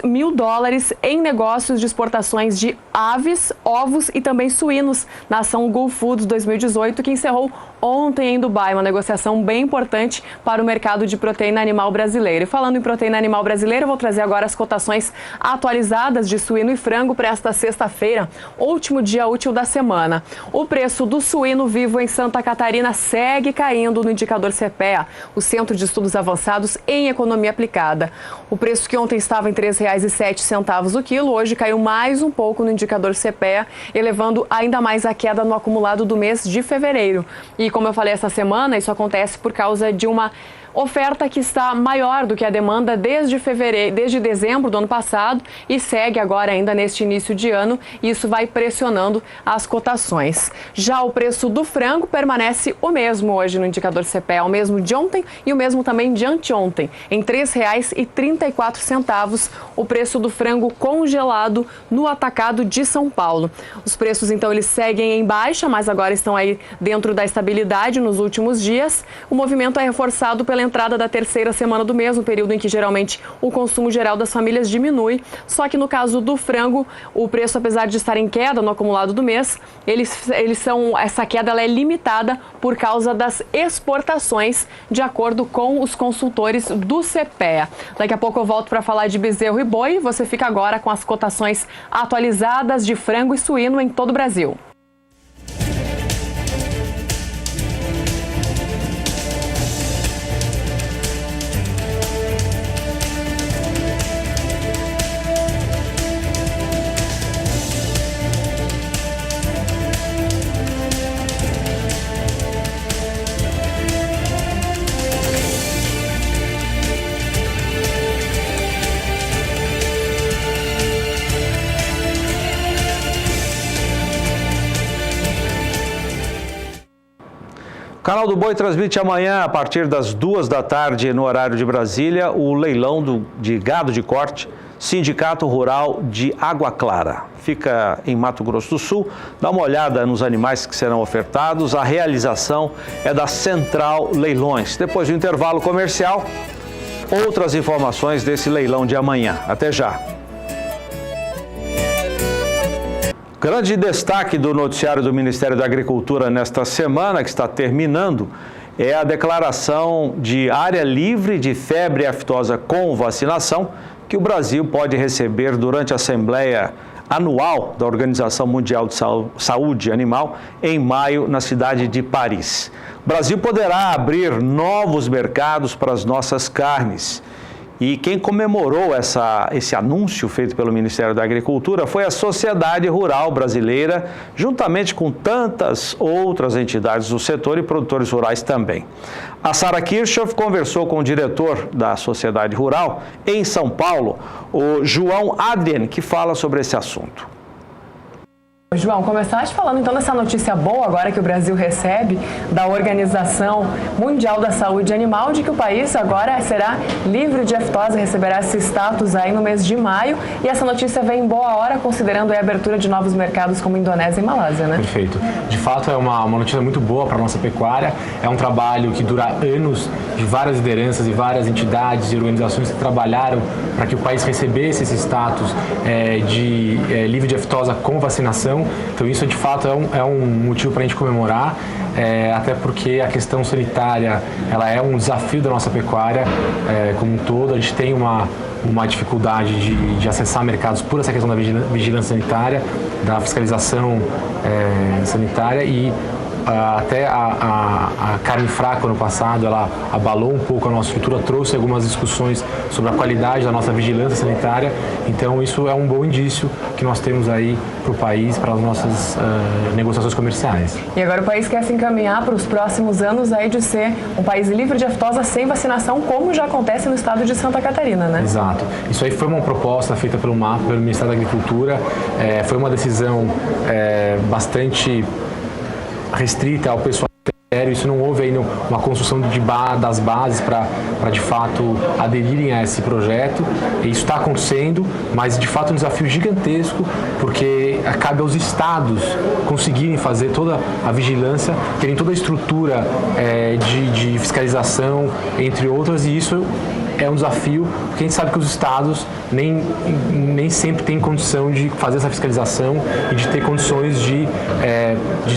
mil dólares em negócios de exportações de aves, ovos e também suínos na ação Gulf Foods 2018, que encerrou ontem em Dubai, uma negociação bem importante para o mercado de proteína animal brasileiro. E falando em proteína animal brasileira, eu vou trazer agora as cotações atualizadas de suíno e frango para esta sexta-feira, último dia útil da semana. O preço do suíno vivo em Santa Catarina segue caindo no indicador CPEA, o Centro de Estudos Avançados em Economia Aplicada. O preço que ontem estava em R$ 3,07 o quilo, hoje caiu mais um pouco no indicador CPEA, elevando ainda mais a queda no acumulado do mês de fevereiro. E como eu falei essa semana, isso acontece por causa de uma oferta que está maior do que a demanda desde dezembro do ano passado e segue agora ainda neste início de ano, e isso vai pressionando as cotações. Já o preço do frango permanece o mesmo hoje no indicador CPEA, o mesmo de ontem e o mesmo também de anteontem, em R$ 3,34 o preço do frango congelado no atacado de São Paulo. Os preços então eles seguem em baixa, mas agora estão aí dentro da estabilidade nos últimos dias. O movimento é reforçado pela entrada da terceira semana do mês, um período em que geralmente o consumo geral das famílias diminui. Só que no caso do frango, o preço, apesar de estar em queda no acumulado do mês, essa queda ela é limitada por causa das exportações, de acordo com os consultores do CPEA. Daqui a pouco eu volto para falar de bezerro e boi. Você fica agora com as cotações atualizadas de frango e suíno em todo o Brasil. O Canal do Boi transmite amanhã, a partir das 2 da tarde, no horário de Brasília, o leilão de gado de corte, Sindicato Rural de Água Clara. Fica em Mato Grosso do Sul. Dá uma olhada nos animais que serão ofertados. A realização é da Central Leilões. Depois do intervalo comercial, outras informações desse leilão de amanhã. Até já. Grande destaque do noticiário do Ministério da Agricultura nesta semana, que está terminando, é a declaração de área livre de febre aftosa com vacinação, que o Brasil pode receber durante a Assembleia Anual da Organização Mundial de Saúde Animal, em maio, na cidade de Paris. O Brasil poderá abrir novos mercados para as nossas carnes. E quem comemorou esse anúncio feito pelo Ministério da Agricultura foi a Sociedade Rural Brasileira, juntamente com tantas outras entidades do setor e produtores rurais também. A Sara Kirchhoff conversou com o diretor da Sociedade Rural em São Paulo, o João Adrien, que fala sobre esse assunto. João, começaste falando então dessa notícia boa agora que o Brasil recebe da Organização Mundial da Saúde Animal, de que o país agora será livre de aftosa, receberá esse status aí no mês de maio, e essa notícia vem em boa hora, considerando a abertura de novos mercados como Indonésia e Malásia, né? Perfeito. De fato, é uma notícia muito boa para a nossa pecuária, é um trabalho que dura anos, de várias lideranças e várias entidades e organizações que trabalharam para que o país recebesse esse status de livre de aftosa com vacinação. Então isso de fato é um motivo para a gente comemorar, até porque a questão sanitária ela é um desafio da nossa pecuária como um todo. A gente tem uma dificuldade de acessar mercados por essa questão da vigilância sanitária, da fiscalização sanitária, e até a carne fraca ano passado, ela abalou um pouco a nossa estrutura, trouxe algumas discussões sobre a qualidade da nossa vigilância sanitária. Então isso é um bom indício que nós temos aí para o país, para as nossas negociações comerciais. E agora o país quer se encaminhar para os próximos anos aí de ser um país livre de aftosa sem vacinação, como já acontece no estado de Santa Catarina, né? Exato. Isso aí foi uma proposta feita pelo MAPA, pelo Ministério da Agricultura, foi uma decisão bastante restrita ao pessoal. Isso não houve ainda uma construção das bases para de fato aderirem a esse projeto. E isso está acontecendo, mas de fato é um desafio gigantesco, porque cabe aos estados conseguirem fazer toda a vigilância, terem toda a estrutura de fiscalização, entre outras, e isso é um desafio, porque a gente sabe que os estados nem sempre têm condição de fazer essa fiscalização e de ter condições de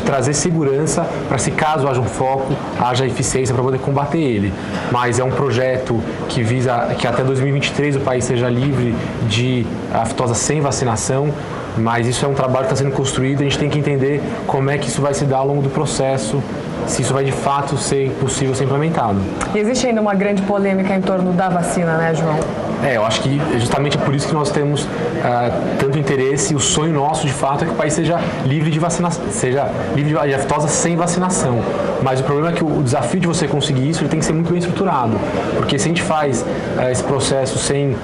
trazer segurança para, se caso haja um foco, haja eficiência para poder combater ele. Mas é um projeto que visa que até 2023 o país seja livre de aftosa sem vacinação, mas isso é um trabalho que está sendo construído. A gente tem que entender como é que isso vai se dar ao longo do processo, se isso vai de fato ser possível ser implementado. E existe ainda uma grande polêmica em torno da vacina, né, João? Eu acho que justamente é por isso que nós temos tanto interesse, e o sonho nosso de fato é que o país seja livre de vacinação, seja livre de aftosa sem vacinação. Mas o problema é que o desafio de você conseguir isso, ele tem que ser muito bem estruturado, porque se a gente faz esse processo sem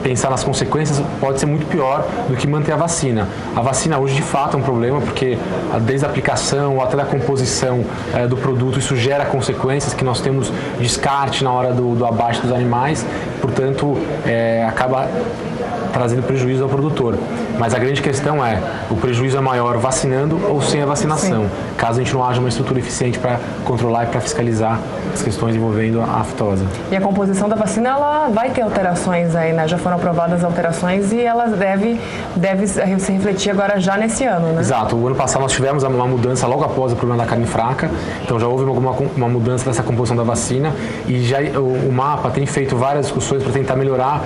pensar nas consequências, pode ser muito pior do que manter a vacina. A vacina hoje de fato é um problema, porque desde a aplicação até a composição do produto, isso gera consequências, que nós temos descarte na hora do abate dos animais, portanto acaba trazendo prejuízo ao produtor. Mas a grande questão é, o prejuízo é maior vacinando ou sem a vacinação, caso a gente não haja uma estrutura eficiente para controlar e para fiscalizar as questões envolvendo a aftosa. E a composição da vacina, ela vai ter alterações aí, né? Já foram aprovadas alterações e elas deve se refletir agora já nesse ano, né? Exato. O ano passado nós tivemos uma mudança logo após o problema da carne fraca, então já houve uma mudança dessa composição da vacina, e já o MAPA tem feito várias discussões para tentar melhorar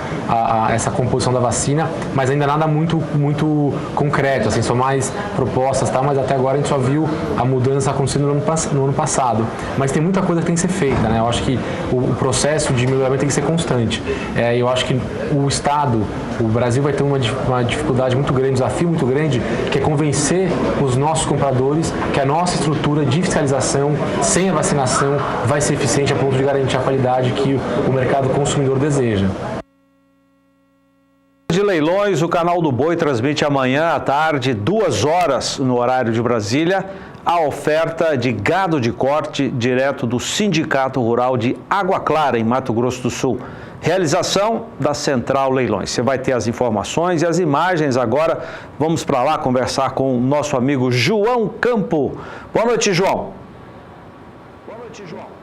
essa composição da vacina, mas ainda nada muito concreto, assim, são mais propostas, tá? Mas até agora a gente só viu a mudança acontecendo no ano passado. Mas tem muita coisa que tem que ser feita, né? Eu acho que o processo de melhoramento tem que ser constante. Eu acho que o Brasil vai ter uma dificuldade muito grande, um desafio muito grande, que é convencer os nossos compradores que a nossa estrutura de fiscalização sem a vacinação vai ser eficiente a ponto de garantir a qualidade que o mercado consumidor deseja. De leilões, o Canal do Boi transmite amanhã à tarde, 2 horas no horário de Brasília, a oferta de gado de corte direto do Sindicato Rural de Água Clara, em Mato Grosso do Sul. Realização da Central Leilões. Você vai ter as informações e as imagens agora. Vamos para lá conversar com o nosso amigo João Campo. Boa noite, João. Boa noite, João.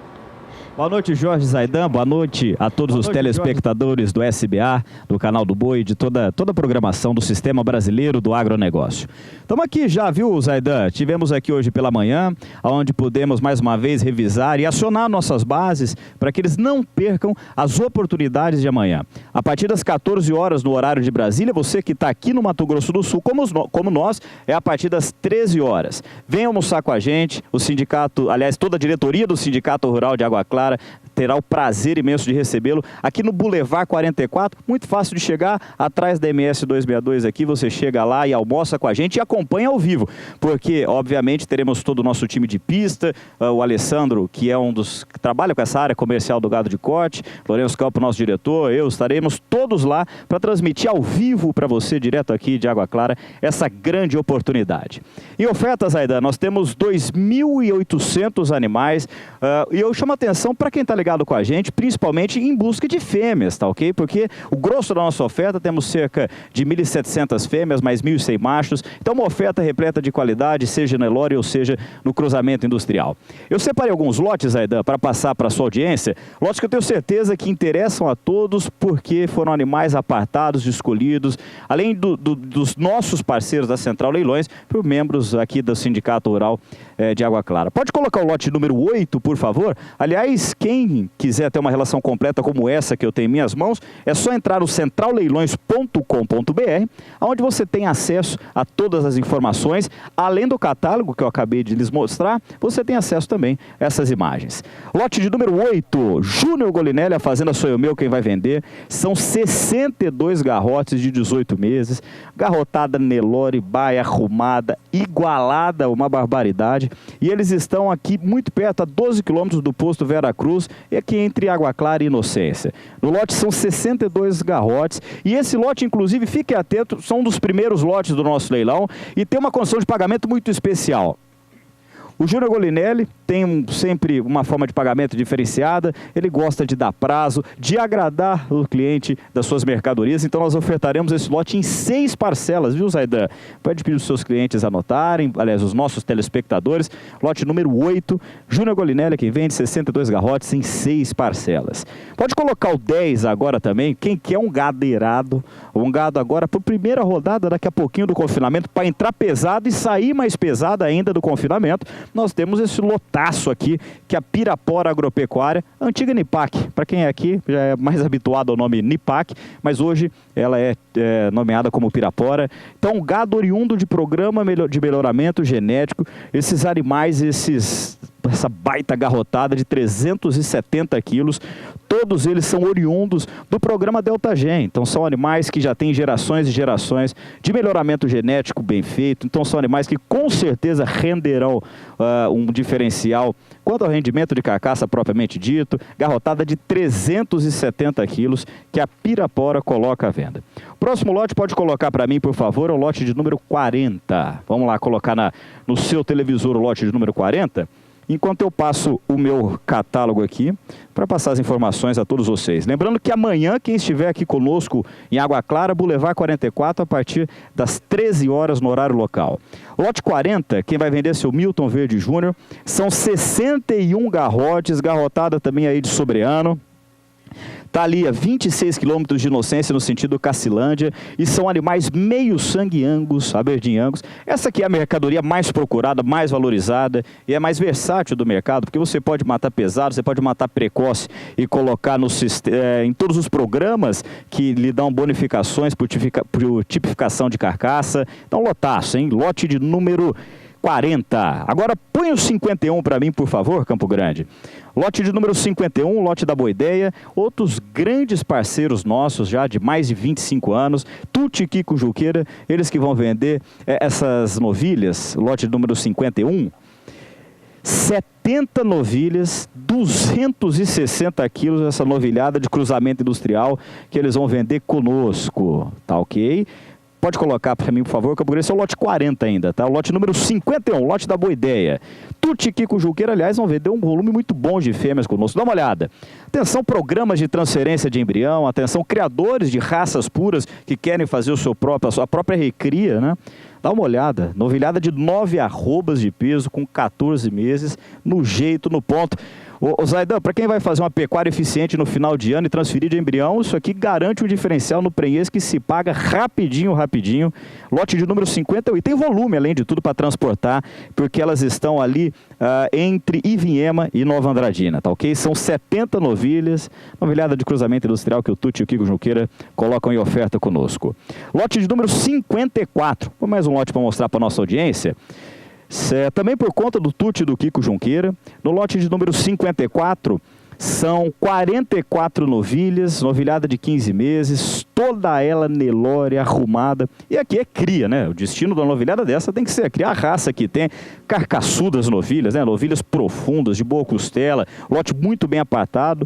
Boa noite, Jorge Zaidan. Boa noite a todos os telespectadores do SBA, do Canal do Boi, de toda a programação do Sistema Brasileiro do Agronegócio. Estamos aqui já, viu, Zaidan? Tivemos aqui hoje pela manhã, onde pudemos mais uma vez revisar e acionar nossas bases para que eles não percam as oportunidades de amanhã. A partir das 14 horas no horário de Brasília, você que está aqui no Mato Grosso do Sul, como nós, é a partir das 13 horas. Venha almoçar com a gente, o sindicato, aliás, toda a diretoria do Sindicato Rural de Água Clara terá o prazer imenso de recebê-lo aqui no Boulevard 44, muito fácil de chegar, atrás da MS 262 aqui, você chega lá e almoça com a gente e acompanha ao vivo, porque obviamente teremos todo o nosso time de pista, o Alessandro, que é um dos que trabalha com essa área comercial do gado de corte, Lourenço Campo, nosso diretor, eu, estaremos todos lá para transmitir ao vivo para você, direto aqui de Água Clara, essa grande oportunidade. Em ofertas, Zaidan, nós temos 2.800 animais, e eu chamo a atenção Então, para quem está ligado com a gente, principalmente em busca de fêmeas, tá ok? Porque o grosso da nossa oferta, temos cerca de 1.700 fêmeas, mais 1.100 machos. Então, uma oferta repleta de qualidade, seja na Nelore ou seja no cruzamento industrial. Eu separei alguns lotes, Zaidan, para passar para a sua audiência. Lotes que eu tenho certeza que interessam a todos, porque foram animais apartados, escolhidos, além dos nossos parceiros da Central Leilões, por membros aqui do Sindicato Rural de Água Clara. Pode colocar o lote número 8, por favor? Aliás, quem quiser ter uma relação completa como essa que eu tenho em minhas mãos, é só entrar no centralleilões.com.br, onde você tem acesso a todas as informações, além do catálogo que eu acabei de lhes mostrar, você tem acesso também a essas imagens. Lote de número 8, Júnior Golinelli, a Fazenda Sou Eu Meu, quem vai vender, são 62 garrotes de 18 meses, garrotada Nelore, baia arrumada, igualada, uma barbaridade. E eles estão aqui muito perto, a 12 quilômetros do posto Vera Cruz, e aqui entre Água Clara e Inocência. No lote são 62 garrotes, e esse lote, inclusive, fique atento, são um dos primeiros lotes do nosso leilão, e tem uma condição de pagamento muito especial. O Júnior Golinelli tem sempre uma forma de pagamento diferenciada, ele gosta de dar prazo, de agradar o cliente das suas mercadorias, então nós ofertaremos esse lote em 6 parcelas, viu, Zaidan? Pode pedir os seus clientes anotarem, aliás, os nossos telespectadores, lote número 8, Júnior Golinelli, quem vende 62 garrotes em 6 parcelas. Pode colocar o 10 agora também, quem quer um gadeirado, um gado agora por primeira rodada daqui a pouquinho do confinamento, para entrar pesado e sair mais pesado ainda do confinamento. Nós temos esse lotaço aqui, que é a Pirapora Agropecuária, a antiga Nipac. Para quem é aqui, já é mais habituado ao nome Nipac, mas hoje ela é nomeada como Pirapora. Então, gado oriundo de programa de melhoramento genético, esses animais, essa baita garrotada de 370 quilos, todos eles são oriundos do programa Delta Gen. Então são animais que já têm gerações e gerações de melhoramento genético bem feito. Então são animais que com certeza renderão um diferencial quanto ao rendimento de carcaça propriamente dito. Garrotada de 370 quilos que a Pirapora coloca à venda. Próximo lote, pode colocar para mim, por favor, é o lote de número 40. Vamos lá colocar no seu televisor o lote de número 40. Enquanto eu passo o meu catálogo aqui, para passar as informações a todos vocês. Lembrando que amanhã, quem estiver aqui conosco em Água Clara, Boulevard 44, a partir das 13 horas no horário local. Lote 40, quem vai vender seu Milton Verde Júnior, são 61 garrotes, garrotada também aí de Sobreano. Está ali a 26 quilômetros de Inocência no sentido Cacilândia, e são animais meio sangue Angus, Aberdeen Angus. Essa aqui é a mercadoria mais procurada, mais valorizada e é mais versátil do mercado, porque você pode matar pesado, você pode matar precoce e colocar em todos os programas que lhe dão bonificações por tipificação de carcaça. Então, lotaço, hein? Lote de número 40. Agora põe o 51 para mim, por favor, Campo Grande. Lote de número 51, lote da Boa Ideia, outros grandes parceiros nossos já de mais de 25 anos, Tuti e Kiko Juqueira, eles que vão vender essas novilhas, lote de número 51, 70 novilhas, 260 quilos, essa novilhada de cruzamento industrial que eles vão vender conosco, tá ok? Pode colocar para mim, por favor, Campo Grande, esse é o lote 40 ainda, tá? O lote número 51, lote da Boa Ideia. Tuti e Kiko Juqueira, aliás, vão vender um volume muito bom de fêmeas conosco. Dá uma olhada. Atenção, programas de transferência de embrião, atenção, criadores de raças puras que querem fazer a sua própria recria, né? Dá uma olhada. Novilhada de 9 arrobas de peso, com 14 meses, no jeito, no ponto. Ô Zaidan, para quem vai fazer uma pecuária eficiente no final de ano e transferir de embrião, isso aqui garante um diferencial no prenhez que se paga rapidinho. Lote de número 50, e tem volume, além de tudo, para transportar, porque elas estão ali entre Ivinhema e Nova Andradina, tá ok? São 70 novilhas, novilhada de cruzamento industrial que o Tuti e o Kiko Junqueira colocam em oferta conosco. Lote de número 54, mais um lote para mostrar para nossa audiência. Também por conta do Tuti e do Kiko Junqueira, no lote de número 54, são 44 novilhas, novilhada de 15 meses, toda ela Nelore, arrumada. E aqui é cria, né? O destino da novilhada dessa tem que ser a cria. A raça que tem carcaçudas novilhas, né? Novilhas profundas, de boa costela, lote muito bem apartado.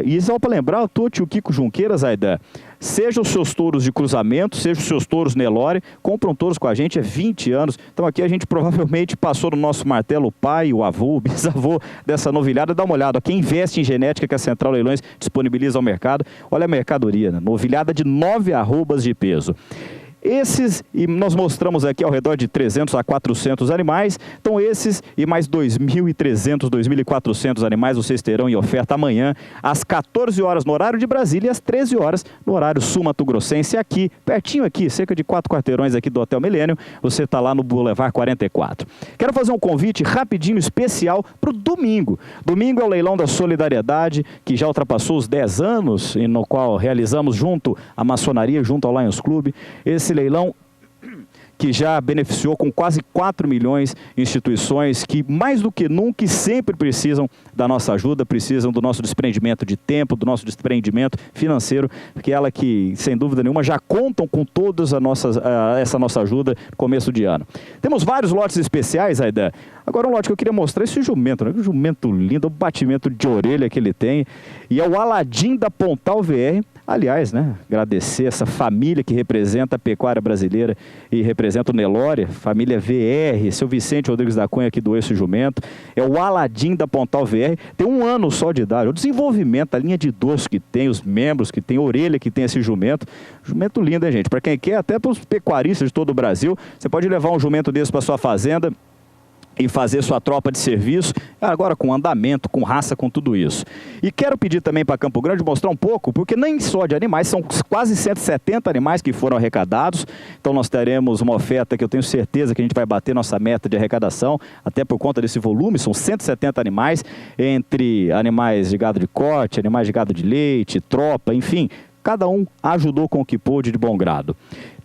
E só para lembrar, o Tuti e o Kiko Junqueira, Zaidan, seja os seus touros de cruzamento, seja os seus touros Nelore, compram touros com a gente há 20 anos. Então aqui a gente provavelmente passou no nosso martelo o pai, o avô, o bisavô dessa novilhada. Dá uma olhada, quem investe em genética que a Central Leilões disponibiliza ao mercado, olha a mercadoria, né? Novilhada de 9 arrobas de peso. Esses, e nós mostramos aqui ao redor de 300 a 400 animais, então esses e mais 2.300, 2.400 animais vocês terão em oferta amanhã, às 14 horas no horário de Brasília e às 13 horas no horário sul-mato-grossense, aqui, pertinho aqui, cerca de 4 quarteirões aqui do Hotel Milênio, você está lá no Boulevard 44. Quero fazer um convite rapidinho, especial, para o domingo. Domingo é o Leilão da Solidariedade, que já ultrapassou os 10 anos, e no qual realizamos junto à maçonaria, junto ao Lions Club, esse leilão que já beneficiou com quase 4 milhões instituições que mais do que nunca e sempre precisam da nossa ajuda, precisam do nosso desprendimento de tempo, do nosso desprendimento financeiro, porque ela que, sem dúvida nenhuma, já contam com toda essa nossa ajuda no começo de ano. Temos vários lotes especiais, Zaidan. Agora um lote que eu queria mostrar, esse jumento, né? Um jumento lindo, o batimento de orelha que ele tem, e é o Aladim da Pontal VR. Aliás, né, agradecer essa família que representa a pecuária brasileira e representa o Nelore, família VR, seu Vicente Rodrigues da Cunha que doou esse jumento. É o Aladim da Pontal VR, tem 1 ano só de idade. O desenvolvimento, a linha de dorso que tem, os membros que tem, a orelha que tem esse jumento. Jumento lindo, hein, gente? Para quem quer, até para os pecuaristas de todo o Brasil, você pode levar um jumento desse para sua fazenda e fazer sua tropa de serviço, agora com andamento, com raça, com tudo isso. E quero pedir também para Campo Grande mostrar um pouco, porque nem só de animais, são quase 170 animais que foram arrecadados, então nós teremos uma oferta que eu tenho certeza que a gente vai bater nossa meta de arrecadação, até por conta desse volume, são 170 animais, entre animais de gado de corte, animais de gado de leite, tropa, enfim, cada um ajudou com o que pôde de bom grado.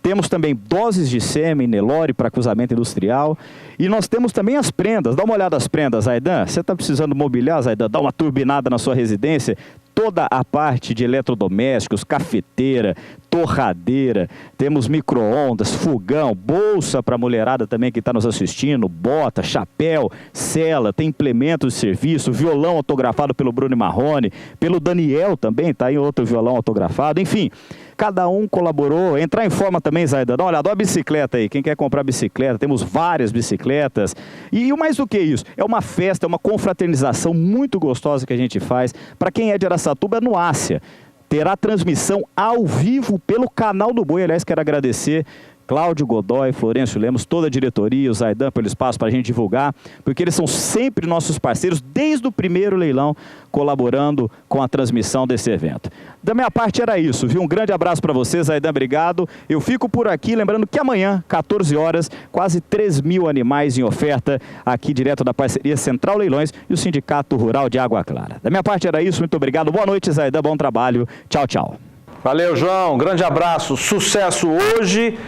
Temos também doses de sêmen, Nelore para cruzamento industrial. E nós temos também as prendas. Dá uma olhada nas prendas, Zaidan. Você está precisando mobiliar, Zaidan? Dá uma turbinada na sua residência. Toda a parte de eletrodomésticos, cafeteira, torradeira, temos micro-ondas, fogão, bolsa para a mulherada também que está nos assistindo, bota, chapéu, cela, tem implementos de serviço, violão autografado pelo Bruno Marrone, pelo Daniel também, está aí outro violão autografado, enfim, cada um colaborou. Entrar em forma também, Zaidan, dá uma olhada, olha a bicicleta aí, quem quer comprar bicicleta, temos várias bicicletas, e mais do que isso, é uma festa, é uma confraternização muito gostosa que a gente faz, para quem é de Araçatuba, no Ásia. Terá transmissão ao vivo pelo canal do Boi. Aliás, quero agradecer Cláudio Godoy, Florencio Lemos, toda a diretoria, o Zaidan pelo espaço para a gente divulgar, porque eles são sempre nossos parceiros, desde o primeiro leilão, colaborando com a transmissão desse evento. Da minha parte era isso, viu? Um grande abraço para vocês, Zaidan, obrigado. Eu fico por aqui, lembrando que amanhã, 14 horas, quase 3.000 animais em oferta, aqui direto da parceria Central Leilões e o Sindicato Rural de Água Clara. Da minha parte era isso, muito obrigado, boa noite, Zaidan, bom trabalho, tchau, tchau. Valeu, João, grande abraço, sucesso hoje,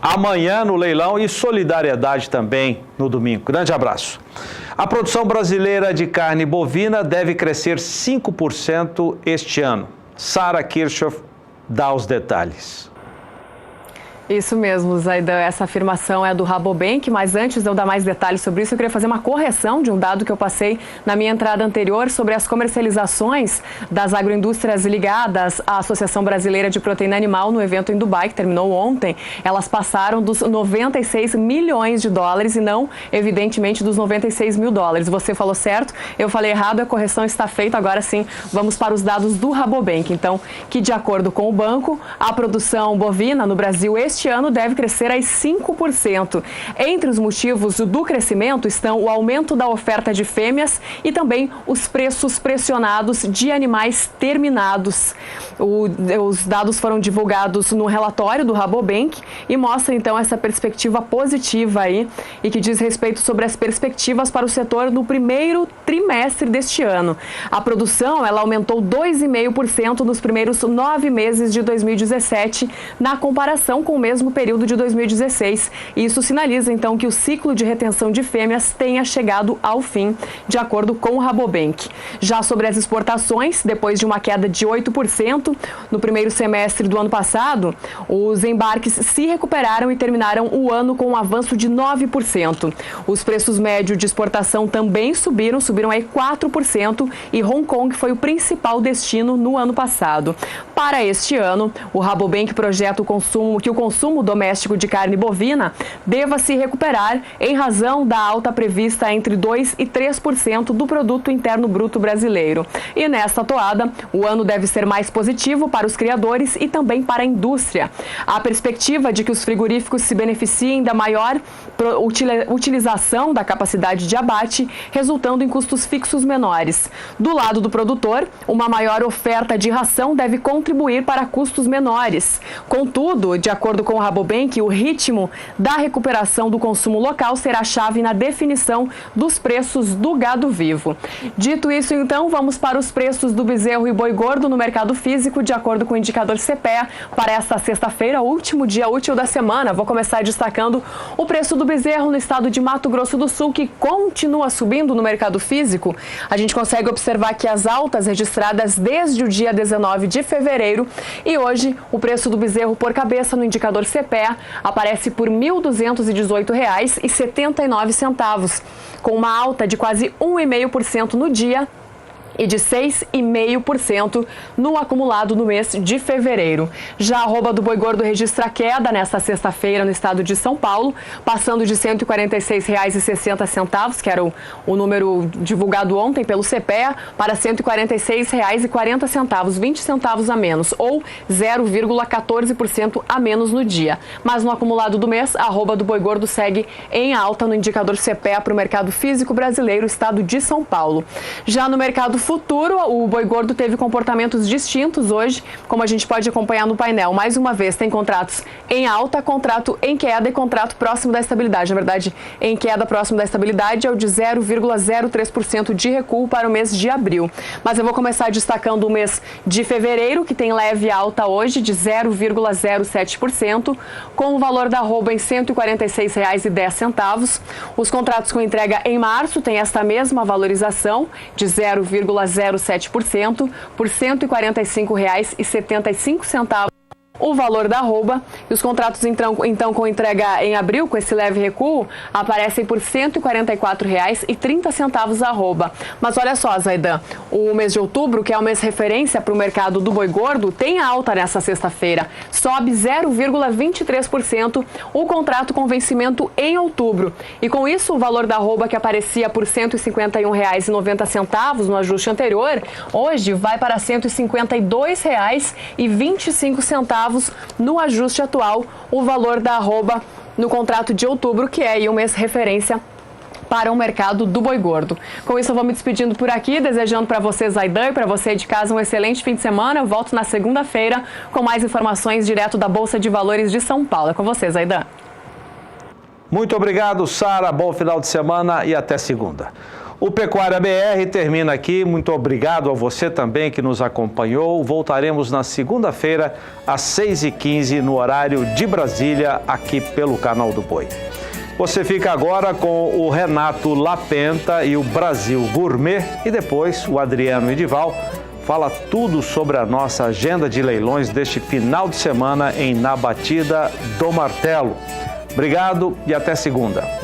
amanhã no leilão e solidariedade também no domingo. Grande abraço. A produção brasileira de carne bovina deve crescer 5% este ano. Sara Kirchhoff dá os detalhes. Isso mesmo, Zaidan, essa afirmação é do Rabobank, mas antes de eu dar mais detalhes sobre isso, eu queria fazer uma correção de um dado que eu passei na minha entrada anterior sobre as comercializações das agroindústrias ligadas à Associação Brasileira de Proteína Animal no evento em Dubai, que terminou ontem. Elas passaram dos 96 milhões de dólares e não, evidentemente, dos 96 mil dólares. Você falou certo, eu falei errado, a correção está feita. Agora sim, vamos para os dados do Rabobank. Então, que de acordo com o banco, a produção bovina no Brasil este ano deve crescer aí 5%. Entre os motivos do crescimento estão o aumento da oferta de fêmeas e também os preços pressionados de animais terminados. Os dados foram divulgados no relatório do Rabobank e mostram então essa perspectiva positiva aí e que diz respeito sobre as perspectivas para o setor no primeiro trimestre deste ano. A produção ela aumentou 2,5% nos primeiros 9 meses de 2017 na comparação com o mesmo período de 2016. E isso sinaliza, então, que o ciclo de retenção de fêmeas tenha chegado ao fim, de acordo com o Rabobank. Já sobre as exportações, depois de uma queda de 8% no primeiro semestre do ano passado, os embarques se recuperaram e terminaram o ano com um avanço de 9%. Os preços médios de exportação também subiram aí 4%, e Hong Kong foi o principal destino no ano passado. Para este ano, o Rabobank projeta que o consumo doméstico de carne bovina deva se recuperar em razão da alta prevista entre 2% e 3% do produto interno bruto brasileiro. E nesta toada, o ano deve ser mais positivo para os criadores e também para a indústria. A perspectiva de que os frigoríficos se beneficiem da maior utilização da capacidade de abate, resultando em custos fixos menores. Do lado do produtor, uma maior oferta de ração deve contribuir para custos menores. Contudo, de acordo com o Rabobank, o ritmo da recuperação do consumo local será chave na definição dos preços do gado vivo. Dito isso, então, vamos para os preços do bezerro e boi gordo no mercado físico, de acordo com o indicador CPEA, para esta sexta-feira, último dia útil da semana. Vou começar destacando o preço do bezerro no estado de Mato Grosso do Sul, que continua subindo no mercado físico. A gente consegue observar que as altas registradas desde o dia 19 de fevereiro, e hoje o preço do bezerro por cabeça no indicador CPEA aparece por R$ 1.218,79, com uma alta de quase 1,5% no dia e de 6,5% no acumulado no mês de fevereiro. Já a arroba do boi gordo registra queda nesta sexta-feira no estado de São Paulo, passando de R$ 146,60, que era o número divulgado ontem pelo CPEA, para R$ 146,40, 20 centavos a menos, ou 0,14% a menos no dia. Mas no acumulado do mês, a arroba do boi gordo segue em alta no indicador CPEA para o mercado físico brasileiro, estado de São Paulo. Já no mercado futuro, o boi gordo teve comportamentos distintos hoje, como a gente pode acompanhar no painel. Mais uma vez, tem contratos em alta, contrato em queda e contrato próximo da estabilidade. Na verdade, em queda próximo da estabilidade é o de 0,03% de recuo para o mês de abril. Mas eu vou começar destacando o mês de fevereiro, que tem leve alta hoje de 0,07%, com o valor da arroba em R$ 146,10. Os contratos com entrega em março têm esta mesma valorização de 0,07% por R$ 145,75 o valor da arroba, e os contratos então com entrega em abril, com esse leve recuo, aparecem por R$ 144,30 a arroba. Mas olha só, Zaidan, o mês de outubro, que é o mês referência para o mercado do boi gordo, tem alta nessa sexta-feira, sobe 0,23% o contrato com vencimento em outubro. E com isso, o valor da arroba, que aparecia por R$ 151,90 no ajuste anterior, hoje vai para R$ 152,25 no ajuste atual, o valor da arroba no contrato de outubro, que é aí um mês referência para o mercado do boi gordo. Com isso, eu vou me despedindo por aqui, desejando para você, Zaidan, e para você de casa um excelente fim de semana. Eu volto na segunda-feira com mais informações direto da Bolsa de Valores de São Paulo. É com você, Zaidan. Muito obrigado, Sara. Bom final de semana e até segunda. O Pecuária BR termina aqui. Muito obrigado a você também que nos acompanhou. Voltaremos na segunda-feira, às 6h15, no horário de Brasília, aqui pelo Canal do Boi. Você fica agora com o Renato Lapenta e o Brasil Gourmet, e depois o Adriano Edival fala tudo sobre a nossa agenda de leilões deste final de semana em Na Batida do Martelo. Obrigado e até segunda.